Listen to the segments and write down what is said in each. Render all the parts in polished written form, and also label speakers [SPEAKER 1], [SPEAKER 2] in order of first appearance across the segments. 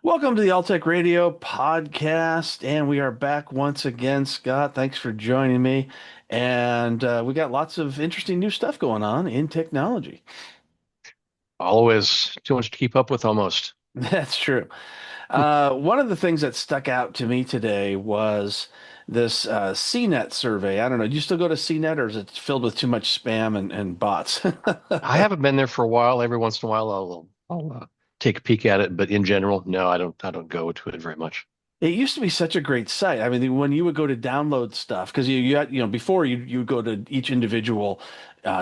[SPEAKER 1] Welcome to the Alltech Radio podcast, and we are back once again. Scott, thanks for joining me. And we got lots of interesting new stuff going on in technology.
[SPEAKER 2] Always too much to keep up with almost.
[SPEAKER 1] That's true. One of the things that stuck out to me today was this CNET survey. I don't know. Do you still go to CNET, or is it filled with too much spam and bots?
[SPEAKER 2] I haven't been there for a while. Every once in a while, I'll take a peek at it, but in general, no, I don't go to it very much.
[SPEAKER 1] It used to be such a great site. I mean, when you would go to download stuff, because you had, before you would go to each individual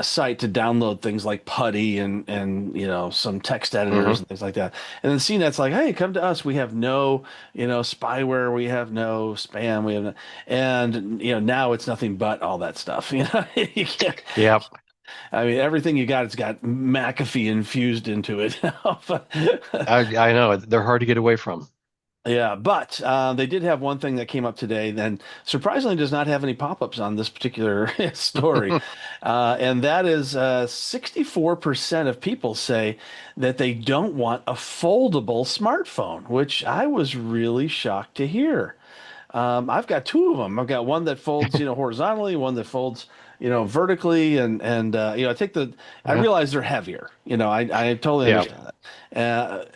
[SPEAKER 1] site to download things like Putty and some text editors
[SPEAKER 2] Hmm.
[SPEAKER 1] and things like that. And then CNET's like, hey, come to us. We have no spyware. We have no spam. We have no, and now it's nothing but all that stuff. You can't.
[SPEAKER 2] Yeah,
[SPEAKER 1] I mean, everything you got, it's got McAfee infused into it.
[SPEAKER 2] I know they're hard to get away from.
[SPEAKER 1] Yeah, but they did have one thing that came up today, and surprisingly does not have any pop-ups on this particular story. And that is 64% of people say that they don't want a foldable smartphone, which I was really shocked to hear. I've got two of them. I've got one that folds, horizontally, one that folds, vertically, and I take I
[SPEAKER 2] Yeah,
[SPEAKER 1] realize they're heavier. I totally
[SPEAKER 2] yeah,
[SPEAKER 1] understand that.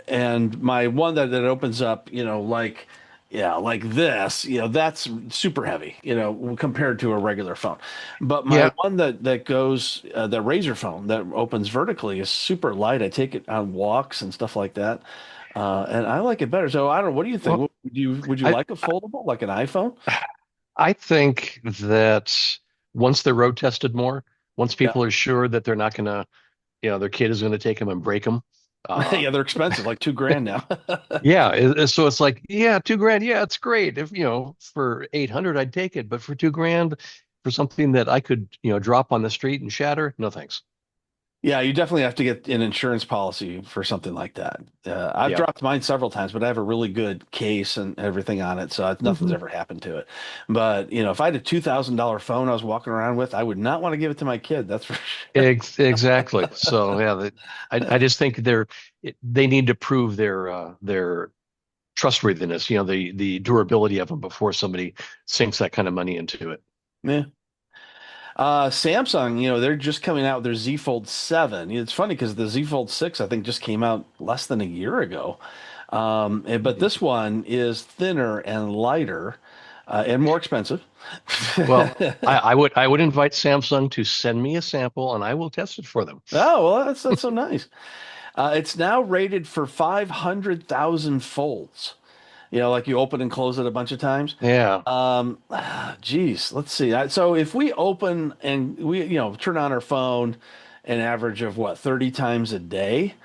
[SPEAKER 1] And my one that opens up, like this, that's super heavy, compared to a regular phone. But my
[SPEAKER 2] yeah.
[SPEAKER 1] one that goes, the Razor phone that opens vertically is super light. I take it on walks and stuff like that. And I like it better. So I don't know. What do you think?
[SPEAKER 2] Well,
[SPEAKER 1] Would you
[SPEAKER 2] I
[SPEAKER 1] like a foldable, like an iPhone?
[SPEAKER 2] I think that once they're road tested more, once
[SPEAKER 1] Yeah.
[SPEAKER 2] people are sure that they're not gonna, their kid is gonna take them and break them.
[SPEAKER 1] Yeah, they're expensive, like 2 grand now.
[SPEAKER 2] Yeah, so it's like, yeah, 2 grand, yeah, it's great. If for 800, I'd take it, but for 2 grand, for something that I could, drop on the street and shatter, no thanks.
[SPEAKER 1] Yeah, you definitely have to get an insurance policy for something like that. I've
[SPEAKER 2] Yeah.
[SPEAKER 1] dropped mine several times, but I have a really good case and everything on it, so nothing's
[SPEAKER 2] Hmm.
[SPEAKER 1] ever happened to it. But if I had a $2,000 phone I was walking around with, I would not want to give it to my kid. That's for sure.
[SPEAKER 2] Exactly. So yeah, I just think they need to prove their trustworthiness, the durability of them before somebody sinks that kind of money into it.
[SPEAKER 1] Yeah. Samsung, they're just coming out with their Z Fold 7. It's funny because the Z Fold 6, I think, just came out less than a year ago. But this one is thinner and lighter and more expensive.
[SPEAKER 2] Well, I would invite Samsung to send me a sample and I will test it for them.
[SPEAKER 1] Oh, well, that's so nice. It's now rated for 500,000 folds. Like you open and close it a bunch of times.
[SPEAKER 2] Yeah.
[SPEAKER 1] Geez, let's see. So if we open and we, turn on our phone an average of what, 30 times a day?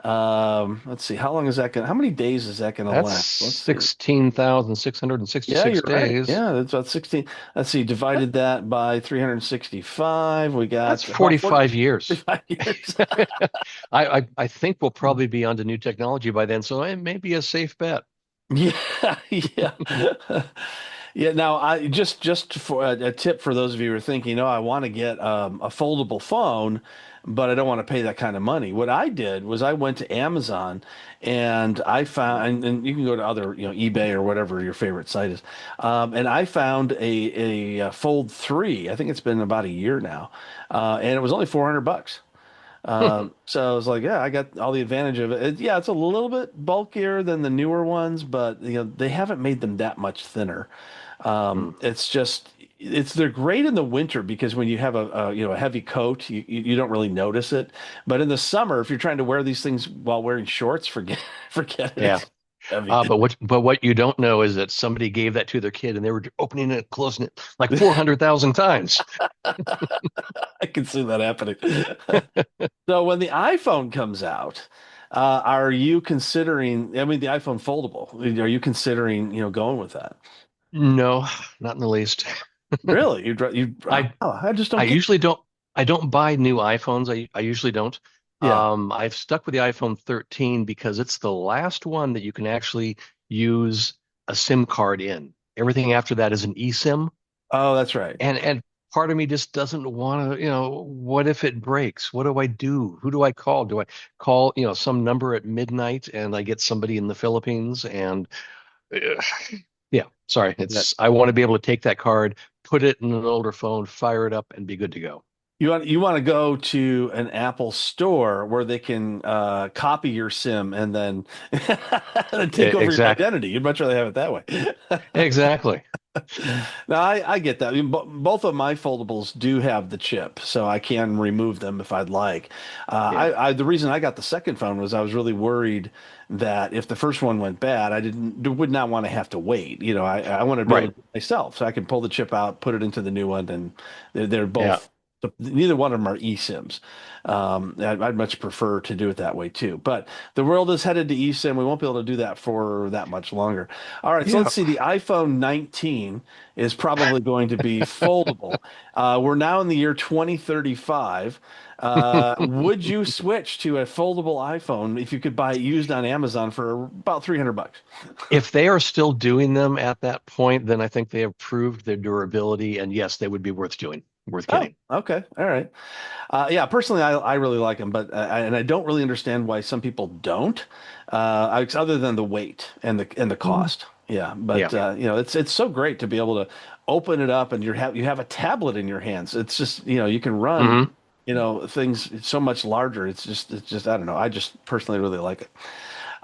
[SPEAKER 1] Let's see. How many days is that gonna
[SPEAKER 2] That's
[SPEAKER 1] last? Let's see.
[SPEAKER 2] 16,666
[SPEAKER 1] Yeah, you're right.
[SPEAKER 2] days.
[SPEAKER 1] Yeah, that's about 16. Let's see. Divided that by 365. We
[SPEAKER 2] That's
[SPEAKER 1] got about
[SPEAKER 2] 45 years.
[SPEAKER 1] 45 years.
[SPEAKER 2] I think we'll probably be onto new technology by then, so it may be a safe bet.
[SPEAKER 1] Yeah, yeah. Yeah, now I just for a tip for those of you who are thinking, oh, I want to get a foldable phone, but I don't want to pay that kind of money. What I did was I went to Amazon and I found, and you can go to other, eBay or whatever your favorite site is, and I found a Fold 3. I think it's been about a year now, and it was only $400. So I was like, yeah, I got all the advantage of it. Yeah, it's a little bit bulkier than the newer ones, but they haven't made them that much thinner.
[SPEAKER 2] Hmm.
[SPEAKER 1] It's just they're great in the winter because when you have a heavy coat, you don't really notice it. But in the summer, if you're trying to wear these things while wearing shorts, forget forget it.
[SPEAKER 2] Yeah.
[SPEAKER 1] It's heavy.
[SPEAKER 2] But what you don't know is that somebody gave that to their kid and they were opening it, closing it like 400,000 times.
[SPEAKER 1] I can see that happening. So when the iPhone comes out, are you considering? I mean, the iPhone foldable. Are you considering, going with that?
[SPEAKER 2] No, not in the least.
[SPEAKER 1] Really? You?
[SPEAKER 2] I
[SPEAKER 1] Oh, I just
[SPEAKER 2] I
[SPEAKER 1] don't get.
[SPEAKER 2] usually don't buy new iPhones. I usually don't.
[SPEAKER 1] Yeah.
[SPEAKER 2] I've stuck with the iPhone 13 because it's the last one that you can actually use a SIM card in. Everything after that is an eSIM.
[SPEAKER 1] Oh, that's right.
[SPEAKER 2] And part of me just doesn't want to, what if it breaks? What do I do? Who do I call? Do I call, some number at midnight and I get somebody in the Philippines? And uh, yeah, sorry.
[SPEAKER 1] Yeah.
[SPEAKER 2] I want to be able to take that card, put it in an older phone, fire it up, and be good to go.
[SPEAKER 1] You want to go to an Apple store where they can copy your SIM and then and take over your
[SPEAKER 2] Exactly.
[SPEAKER 1] identity. You'd much rather have it that way.
[SPEAKER 2] Exactly.
[SPEAKER 1] No, I get that. I mean, both of my foldables do have the chip, so I can remove them if I'd like.
[SPEAKER 2] Yeah.
[SPEAKER 1] The reason I got the second phone was I was really worried that if the first one went bad, would not want to have to wait. I want to be able
[SPEAKER 2] Right.
[SPEAKER 1] to do it myself, so I can pull the chip out, put it into the new one, and they're
[SPEAKER 2] Yeah.
[SPEAKER 1] both. Neither one of them are eSIMs. I'd much prefer to do it that way too. But the world is headed to eSIM. We won't be able to do that for that much longer. All right, so
[SPEAKER 2] Yeah.
[SPEAKER 1] let's see. The iPhone 19 is probably going to be foldable. We're now in the year 2035. Would you switch to a foldable iPhone if you could buy it used on Amazon for about 300 bucks?
[SPEAKER 2] If they are still doing them at that point, then I think they have proved their durability, and yes, they would be worth doing, worth
[SPEAKER 1] Oh,
[SPEAKER 2] getting.
[SPEAKER 1] okay. All right. Yeah, personally, I really like them, but and I don't really understand why some people don't, other than the weight and the
[SPEAKER 2] Mhm.
[SPEAKER 1] cost. Yeah,
[SPEAKER 2] Yeah.
[SPEAKER 1] but it's so great to be able to open it up and you have a tablet in your hands. It's just you can run
[SPEAKER 2] Hmm.
[SPEAKER 1] things so much larger. It's just I don't know. I just personally really like it.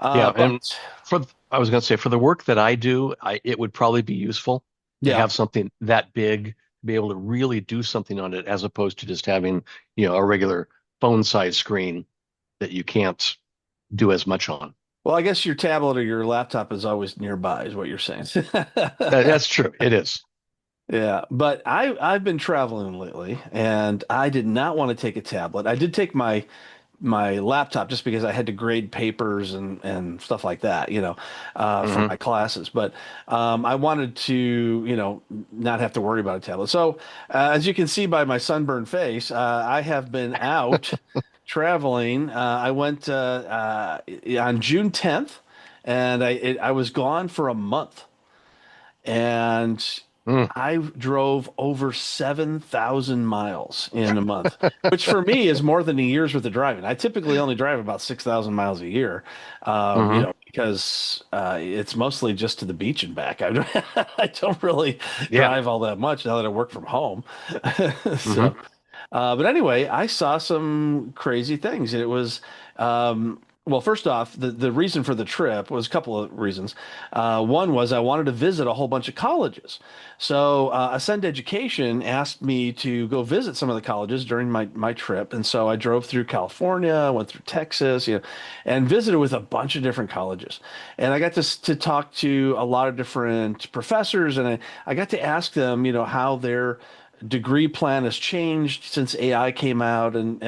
[SPEAKER 2] Yeah.
[SPEAKER 1] But
[SPEAKER 2] And for, I was going to say, for the work that I do, it would probably be useful to
[SPEAKER 1] yeah.
[SPEAKER 2] have something that big, to be able to really do something on it, as opposed to just having, a regular phone size screen that you can't do as much on.
[SPEAKER 1] Well, I guess your tablet or your laptop is always nearby, is what you're saying.
[SPEAKER 2] That's true. It is.
[SPEAKER 1] Yeah, but I've been traveling lately, and I did not want to take a tablet. I did take my laptop just because I had to grade papers and stuff like that, for
[SPEAKER 2] Hmm.
[SPEAKER 1] my classes. But I wanted to, not have to worry about a tablet. So as you can see by my sunburned face, I have been out traveling. I went on June 10th, and I was gone for a month and
[SPEAKER 2] Mm.
[SPEAKER 1] I drove over 7,000 miles in a month, which for me is more than a year's worth of driving. I typically only drive about 6,000 miles a year,
[SPEAKER 2] Hmm.
[SPEAKER 1] because it's mostly just to the beach and back. I don't really
[SPEAKER 2] Yeah.
[SPEAKER 1] drive all that much now that I work from home.
[SPEAKER 2] Hmm.
[SPEAKER 1] So, but anyway, I saw some crazy things. It was, well, first off, the reason for the trip was a couple of reasons. One was I wanted to visit a whole bunch of colleges. So Ascend Education asked me to go visit some of the colleges during my trip. And so I drove through California, went through Texas, and visited with a bunch of different colleges. And I got to talk to a lot of different professors, and I got to ask them, how their degree plan has changed since AI came out and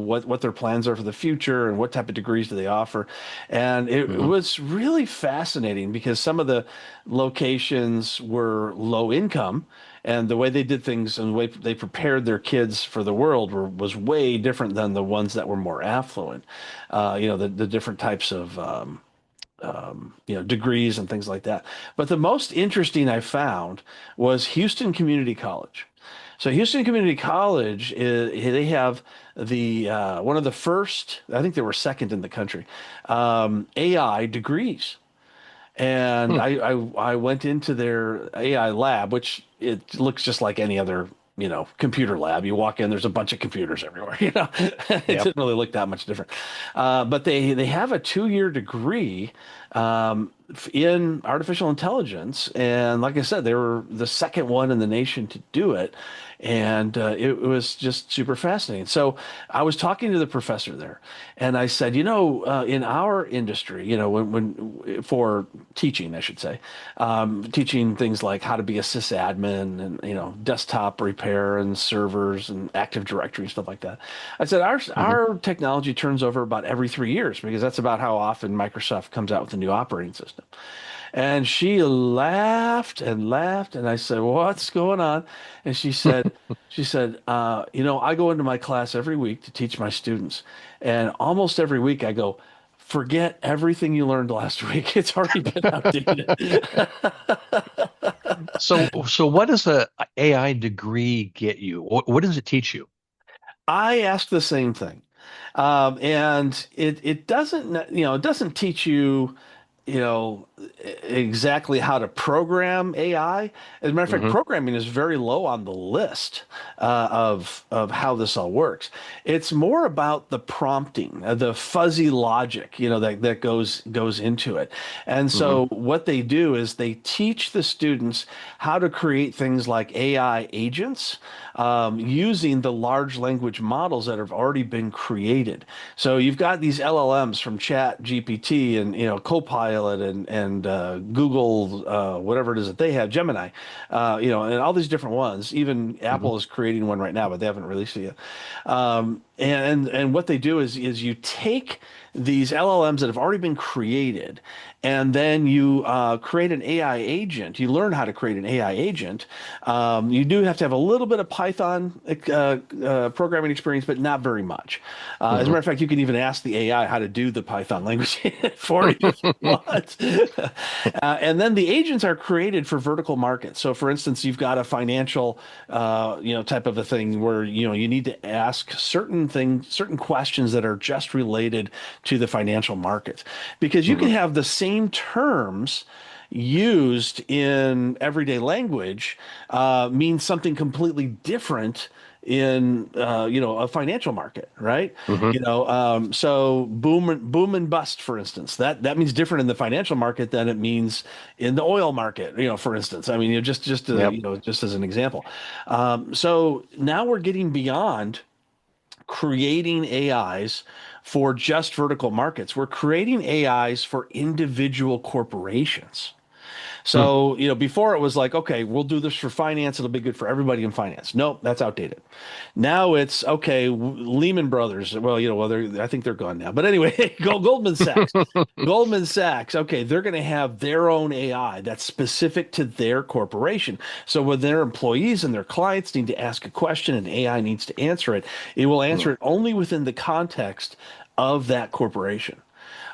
[SPEAKER 1] what their plans are for the future and what type of degrees do they offer. And it
[SPEAKER 2] Hmm.
[SPEAKER 1] was really fascinating because some of the locations were low income and the way they did things and the way they prepared their kids for the world was way different than the ones that were more affluent. The different types of degrees and things like that. But the most interesting I found was Houston Community College. So Houston Community College they have the one of the first, I think they were second in the country, AI degrees. And
[SPEAKER 2] Hmm.
[SPEAKER 1] I went into their AI lab, which it looks just like any other, computer lab. You walk in, there's a bunch of computers everywhere, It
[SPEAKER 2] Yep.
[SPEAKER 1] didn't really look that much different. But they have a 2-year degree in artificial intelligence. And like I said, they were the second one in the nation to do it. And it was just super fascinating. So I was talking to the professor there, and I said, in our industry, when for teaching, I should say, teaching things like how to be a sysadmin and desktop repair and servers and Active Directory and stuff like that. I said our
[SPEAKER 2] Hmm.
[SPEAKER 1] our technology turns over about every 3 years because that's about how often Microsoft comes out with a new operating system. And she laughed and laughed, and I said, "What's going on?" And she said, I go into my class every week to teach my students, and almost every week I go, forget everything you learned last week. It's already been outdated."
[SPEAKER 2] So what does a AI degree get you? What does it teach you?
[SPEAKER 1] I asked the same thing. And it doesn't, it doesn't teach you, you know, exactly how to program AI. As a matter of fact,
[SPEAKER 2] Hmm.
[SPEAKER 1] programming is very low on the list of how this all works. It's more about the prompting, the fuzzy logic, that goes into it. And
[SPEAKER 2] Hmm.
[SPEAKER 1] so what they do is they teach the students how to create things like AI agents using the large language models that have already been created. So you've got these LLMs from Chat GPT and Copilot and Google whatever it is that they have, Gemini, and all these different ones. Even
[SPEAKER 2] Hmm.
[SPEAKER 1] Apple is creating one right now, but they haven't released it yet. And what they do is you take these LLMs that have already been created, and then you create an AI agent. You learn how to create an AI agent. You do have to have a little bit of Python programming experience, but not very much. As a
[SPEAKER 2] Hmm.
[SPEAKER 1] matter of fact, you can even ask the AI how to do the Python language for you if you want. And then the agents are created for vertical markets. So, for instance, you've got a financial, type of a thing where you need to ask certain questions that are just related to the financial markets, because you can
[SPEAKER 2] Hmm.
[SPEAKER 1] have the same terms used in everyday language means something completely different in a financial market, right?
[SPEAKER 2] Hmm.
[SPEAKER 1] So boom and bust, for instance, that means different in the financial market than it means in the oil market, for instance. I mean,
[SPEAKER 2] Yep.
[SPEAKER 1] just as an example. So now we're getting beyond creating AIs for just vertical markets. We're creating AIs for individual corporations.
[SPEAKER 2] Hmm.
[SPEAKER 1] So, before it was like, okay, we'll do this for finance. It'll be good for everybody in finance. Nope, that's outdated. Now it's okay. Lehman Brothers. Well, I think they're gone now. But anyway, Goldman Sachs. Goldman Sachs. Okay, they're going to have their own AI that's specific to their corporation. So when their employees and their clients need to ask a question and AI needs to answer it, it will answer
[SPEAKER 2] Hmm.
[SPEAKER 1] it only within the context of that corporation.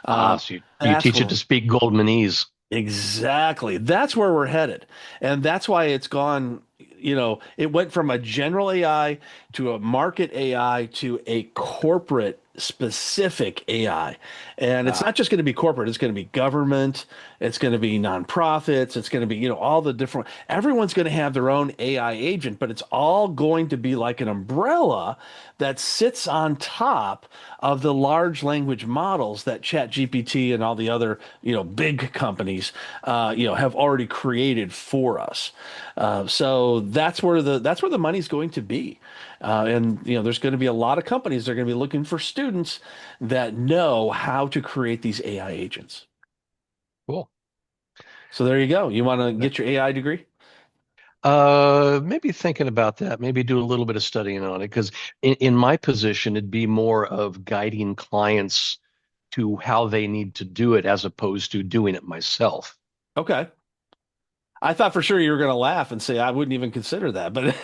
[SPEAKER 2] So you
[SPEAKER 1] That's
[SPEAKER 2] teach
[SPEAKER 1] where
[SPEAKER 2] it to speak Goldmanese.
[SPEAKER 1] Exactly. That's where we're headed. And that's why it's gone, it went from a general AI to a market AI to a corporate specific AI. And it's
[SPEAKER 2] Ah.
[SPEAKER 1] not just going to be corporate, it's going to be government, it's going to be nonprofits, it's going to be, all the different, everyone's going to have their own AI agent, but it's all going to be like an umbrella that sits on top of the large language models that ChatGPT and all the other, big companies, have already created for us. So that's where the money's going to be. And there's going to be a lot of companies that are going to be looking for students that know how to create these AI agents.
[SPEAKER 2] Cool.
[SPEAKER 1] So there you go. You want to get your AI degree?
[SPEAKER 2] Maybe thinking about that, maybe do a little bit of studying on it, because in my position, it'd be more of guiding clients to how they need to do it as opposed to doing it myself.
[SPEAKER 1] Okay. I thought for sure you were going to laugh and say I wouldn't even consider that, but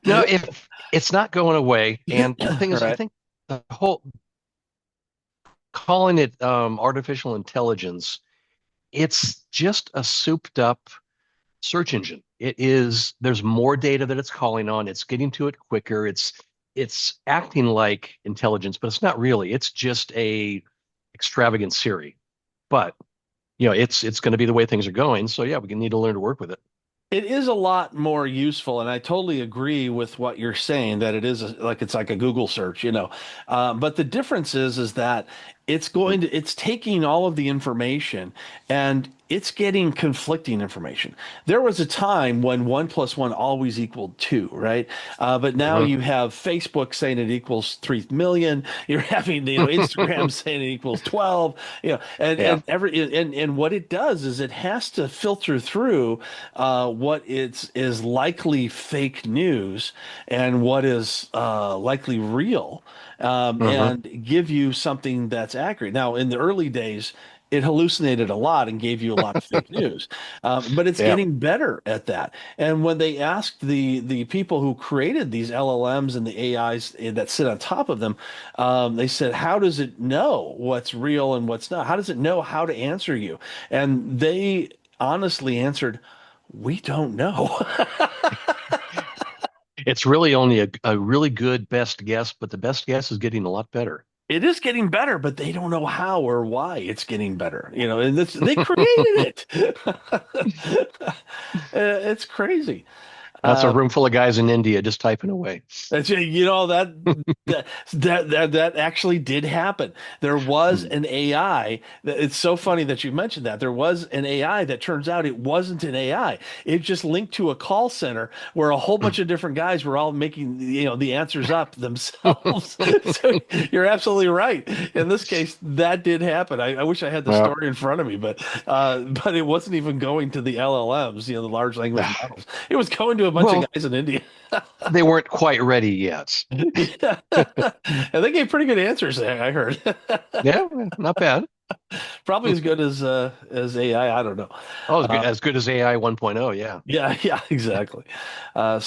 [SPEAKER 2] No, if it's not going away, and the thing is, I
[SPEAKER 1] right.
[SPEAKER 2] think the whole calling it artificial intelligence, it's just a souped up search engine. It is, there's more data that it's calling on. It's getting to it quicker. It's acting like intelligence, but it's not really. It's just a extravagant Siri. But it's going to be the way things are going. So yeah, we need to learn to work with it.
[SPEAKER 1] It is a lot more useful, and I totally agree with what you're saying that it is it's like a Google search, But the difference is that it's taking all of the information and it's getting conflicting information. There was a time when 1 plus 1 always equaled 2, right? But now
[SPEAKER 2] Hmm.
[SPEAKER 1] you have Facebook saying it equals 3 million. You're having, Instagram saying it equals 12, and
[SPEAKER 2] Yeah.
[SPEAKER 1] and what it does is it has to filter through what is likely fake news and what is likely real,
[SPEAKER 2] Hmm.
[SPEAKER 1] and give you something that's accurate. Now, in the early days, it hallucinated a lot and gave you a lot of fake news, but it's
[SPEAKER 2] Yeah.
[SPEAKER 1] getting better at that. And when they asked the people who created these LLMs and the AIs that sit on top of them, they said, "How does it know what's real and what's not? How does it know how to answer you?" And they honestly answered, We don't know.
[SPEAKER 2] It's really only a really good best guess, but the best guess is getting a lot better.
[SPEAKER 1] It is getting better, but they don't know how or why it's getting better. And they created it. It's crazy.
[SPEAKER 2] That's a
[SPEAKER 1] Uh,
[SPEAKER 2] room full of guys in India just typing away.
[SPEAKER 1] That's that actually did happen. There was
[SPEAKER 2] Hmm.
[SPEAKER 1] an AI. It's so funny that you mentioned that. There was an AI that turns out it wasn't an AI. It just linked to a call center where a whole bunch of different guys were all making, the answers up themselves. So you're absolutely right. In this case, that did happen. I wish I had the
[SPEAKER 2] Well,
[SPEAKER 1] story in front of me, but it wasn't even going to the LLMs, the large language models. It was going to a bunch of
[SPEAKER 2] well,
[SPEAKER 1] guys in India.
[SPEAKER 2] they weren't quite ready yet.
[SPEAKER 1] Yeah. And they gave pretty good answers there, I heard.
[SPEAKER 2] Yeah, not bad.
[SPEAKER 1] Probably as good as AI. I don't know.
[SPEAKER 2] Oh,
[SPEAKER 1] Uh,
[SPEAKER 2] as good as AI 1.0. Yeah.
[SPEAKER 1] yeah, yeah, exactly. A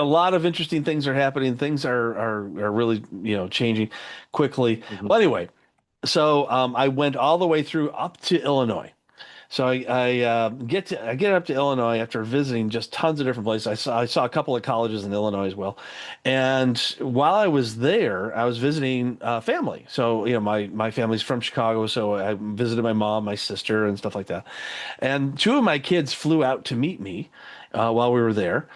[SPEAKER 1] lot of interesting things are happening. Things are really, changing quickly.
[SPEAKER 2] Mhm.
[SPEAKER 1] Well, anyway, so I went all the way through up to Illinois. So I get up to Illinois after visiting just tons of different places. I saw a couple of colleges in Illinois as well, and while I was there, I was visiting family. So my family's from Chicago, so I visited my mom, my sister, and stuff like that. And two of my kids flew out to meet me while we were there.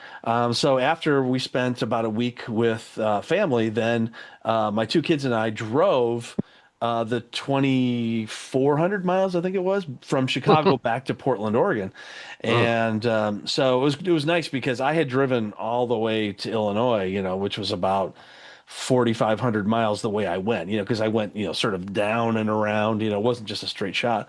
[SPEAKER 1] So after we spent about a week with family, then my two kids and I drove the 2,400 miles, I think it was, from Chicago back to Portland, Oregon.
[SPEAKER 2] Mm.
[SPEAKER 1] And so it was nice because I had driven all the way to Illinois, which was about 4,500 miles the way I went, because I went, sort of down and around, it wasn't just a straight shot.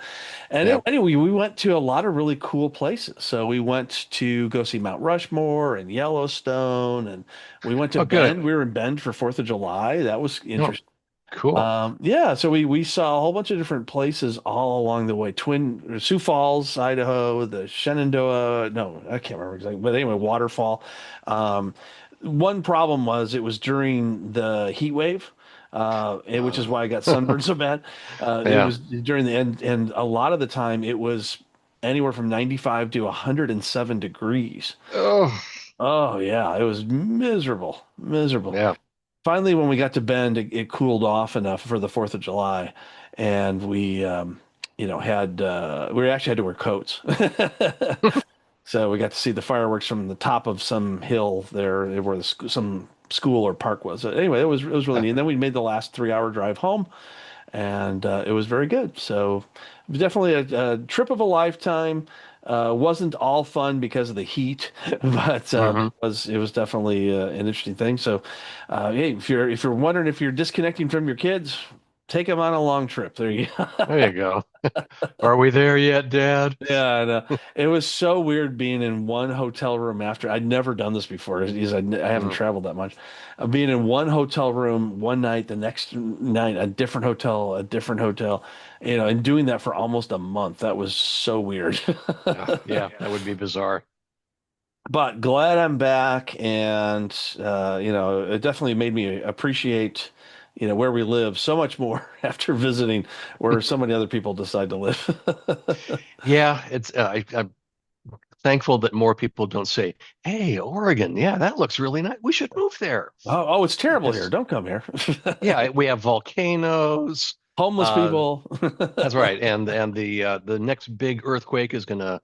[SPEAKER 1] And
[SPEAKER 2] Yeah.
[SPEAKER 1] anyway, we went to a lot of really cool places. So we went to go see Mount Rushmore and Yellowstone, and we went to
[SPEAKER 2] Oh, good.
[SPEAKER 1] Bend. We were in Bend for 4th of July. That was
[SPEAKER 2] Oh,
[SPEAKER 1] interesting.
[SPEAKER 2] cool.
[SPEAKER 1] Yeah, so we saw a whole bunch of different places all along the way. Sioux Falls, Idaho, the Shenandoah, no, I can't remember exactly, but anyway, waterfall. Um, One problem was it was during the heat wave, which is
[SPEAKER 2] Uh,
[SPEAKER 1] why I got sunburned so bad. It
[SPEAKER 2] yeah.
[SPEAKER 1] was during the end, and a lot of the time it was anywhere from 95 to 107 degrees.
[SPEAKER 2] Oh,
[SPEAKER 1] Oh yeah, it was miserable, miserable.
[SPEAKER 2] yeah.
[SPEAKER 1] Finally, when we got to Bend, it cooled off enough for the 4th of July, and we actually had to wear coats. So we got to see the fireworks from the top of some hill there where some school or park was. Anyway, it was really neat. And then we made the last 3-hour drive home, and it was very good. So it was definitely a trip of a lifetime. Wasn't all fun because of the heat, but
[SPEAKER 2] Hmm.
[SPEAKER 1] it was definitely an interesting thing. So, hey, if you're wondering if you're disconnecting from your kids, take them on a long trip. There you go.
[SPEAKER 2] There you go. Are we there yet, Dad?
[SPEAKER 1] Yeah, and, it was so weird being in one hotel room after I'd never done this before because I haven't
[SPEAKER 2] Mm.
[SPEAKER 1] traveled that much. Being in one hotel room one night, the next night a different hotel, and doing that for almost a month. That was so weird.
[SPEAKER 2] Yeah, that would be bizarre.
[SPEAKER 1] But glad I'm back, and it definitely made me appreciate, where we live so much more after visiting where so many other people decide to live.
[SPEAKER 2] Yeah, I'm thankful that more people don't say, "Hey, Oregon, yeah, that looks really nice. We should move there."
[SPEAKER 1] Oh, it's terrible here.
[SPEAKER 2] Because
[SPEAKER 1] Don't come here.
[SPEAKER 2] yeah, we have volcanoes.
[SPEAKER 1] Homeless
[SPEAKER 2] Uh,
[SPEAKER 1] people.
[SPEAKER 2] that's right, and the next big earthquake is gonna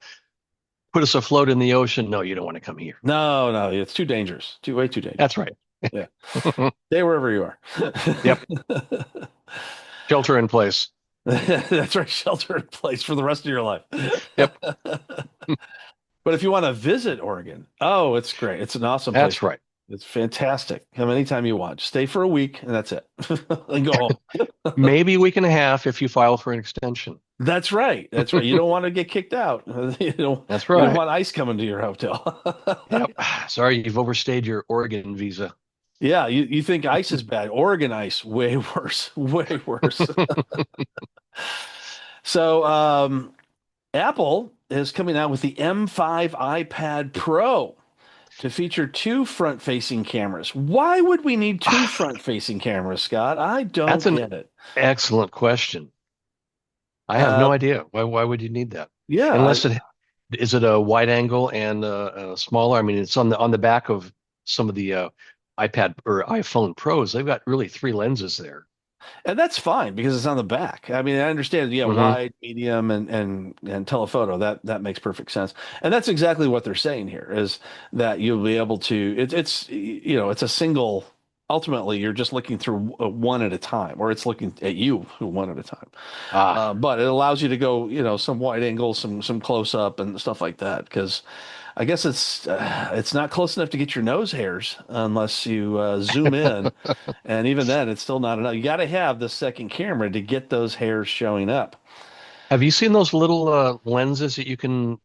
[SPEAKER 2] put us afloat in the ocean. No, you don't want to come here.
[SPEAKER 1] No, no, it's too dangerous. Way too
[SPEAKER 2] That's
[SPEAKER 1] dangerous.
[SPEAKER 2] right.
[SPEAKER 1] Yeah. Stay wherever you are.
[SPEAKER 2] Yep, shelter in place.
[SPEAKER 1] That's right. Shelter in place for the rest of your life.
[SPEAKER 2] Yep,
[SPEAKER 1] But if you want to visit Oregon, oh, it's great. It's an awesome place.
[SPEAKER 2] that's right.
[SPEAKER 1] It's fantastic. Come anytime you want. Stay for a week and that's it. And go home.
[SPEAKER 2] Maybe a week and a half if you file for an extension.
[SPEAKER 1] That's right. That's right. You don't want to get kicked out.
[SPEAKER 2] That's
[SPEAKER 1] You don't
[SPEAKER 2] right.
[SPEAKER 1] want ICE coming to your hotel.
[SPEAKER 2] Yep. Sorry, you've overstayed your Oregon visa.
[SPEAKER 1] Yeah, you think ice is bad. Oregon ice, way worse. Way worse. So, Apple is coming out with the M5 iPad Pro to feature two front-facing cameras. Why would we need two front-facing cameras, Scott? I
[SPEAKER 2] That's
[SPEAKER 1] don't
[SPEAKER 2] an
[SPEAKER 1] get it.
[SPEAKER 2] excellent question. I have
[SPEAKER 1] Uh,
[SPEAKER 2] no idea. Why would you need that?
[SPEAKER 1] yeah,
[SPEAKER 2] Unless it is it a wide angle and smaller? I mean, it's on the back of some of the iPad or iPhone Pros. They've got really three lenses there.
[SPEAKER 1] And that's fine because it's on the back. I mean, I understand, yeah,
[SPEAKER 2] Hmm.
[SPEAKER 1] wide, medium, and telephoto. That makes perfect sense. And that's exactly what they're saying here is that you'll be able to. It's it's a single. Ultimately, you're just looking through one at a time, or it's looking at you one at a time.
[SPEAKER 2] Ah,
[SPEAKER 1] But it allows you to go, some wide angle, some close up, and stuff like that. Because I guess it's not close enough to get your nose hairs unless you zoom in, and even then, it's still not enough. You got to have the second camera to get those hairs showing up.
[SPEAKER 2] have you seen those little lenses that you can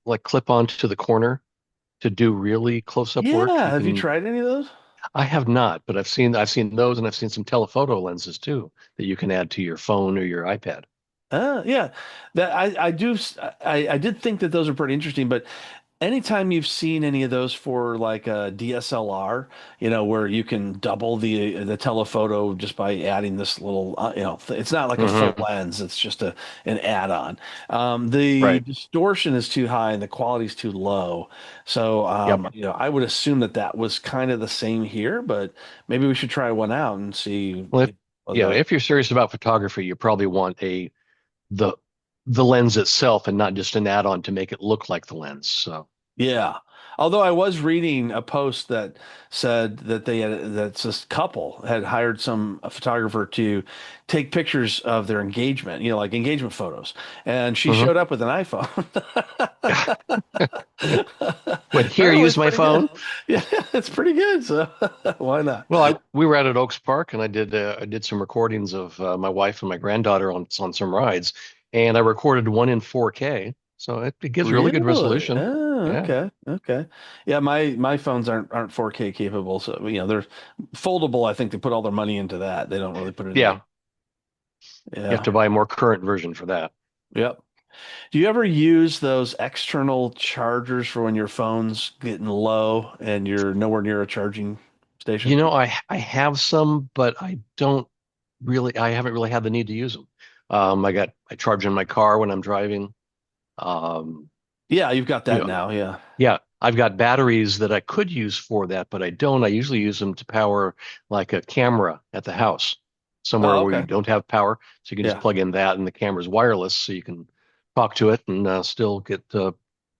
[SPEAKER 2] like clip onto the corner to do really close-up work?
[SPEAKER 1] Yeah,
[SPEAKER 2] You
[SPEAKER 1] have you
[SPEAKER 2] can.
[SPEAKER 1] tried any of those?
[SPEAKER 2] I have not, but I've seen those, and I've seen some telephoto lenses too that you can add to your phone or your iPad.
[SPEAKER 1] Yeah, that I do. I did think that those are pretty interesting, but anytime you've seen any of those for like a DSLR, where you can double the telephoto just by adding this little, it's not like a full
[SPEAKER 2] Hmm.
[SPEAKER 1] lens, it's just an add-on. The
[SPEAKER 2] Right.
[SPEAKER 1] distortion is too high and the quality is too low. So,
[SPEAKER 2] Yep.
[SPEAKER 1] I would assume that that was kind of the same here, but maybe we should try one out and see
[SPEAKER 2] Well, if, yeah,
[SPEAKER 1] whether.
[SPEAKER 2] if you're serious about photography, you probably want the the lens itself and not just an add-on to make it look like the lens. So,
[SPEAKER 1] Yeah. Although I was reading a post that said that that this couple had hired some a photographer to take pictures of their engagement, like engagement photos. And she
[SPEAKER 2] mhm.
[SPEAKER 1] showed up with an iPhone.
[SPEAKER 2] But
[SPEAKER 1] I
[SPEAKER 2] here,
[SPEAKER 1] don't know,
[SPEAKER 2] use
[SPEAKER 1] it's
[SPEAKER 2] my
[SPEAKER 1] pretty good.
[SPEAKER 2] phone.
[SPEAKER 1] Yeah, it's pretty good. So why not?
[SPEAKER 2] Well, we were out at Oaks Park, and I did some recordings of my wife and my granddaughter on some rides, and I recorded one in 4K, so it gives really good
[SPEAKER 1] Really?
[SPEAKER 2] resolution.
[SPEAKER 1] Oh,
[SPEAKER 2] Yeah,
[SPEAKER 1] okay. Okay. Yeah, my phones aren't 4K capable, so they're foldable. I think they put all their money into that. They don't really put it in the.
[SPEAKER 2] yeah. You have
[SPEAKER 1] Yeah.
[SPEAKER 2] to buy a more current version for that.
[SPEAKER 1] Yep. Do you ever use those external chargers for when your phone's getting low and you're nowhere near a charging station?
[SPEAKER 2] I have some, but I haven't really had the need to use them. I charge in my car when I'm driving. Um,
[SPEAKER 1] Yeah, you've got
[SPEAKER 2] you
[SPEAKER 1] that
[SPEAKER 2] know,
[SPEAKER 1] now. Yeah.
[SPEAKER 2] yeah, I've got batteries that I could use for that, but I don't. I usually use them to power like a camera at the house, somewhere
[SPEAKER 1] Oh,
[SPEAKER 2] where you
[SPEAKER 1] okay.
[SPEAKER 2] don't have power. So you can just
[SPEAKER 1] Yeah.
[SPEAKER 2] plug in that, and the camera's wireless, so you can talk to it and still get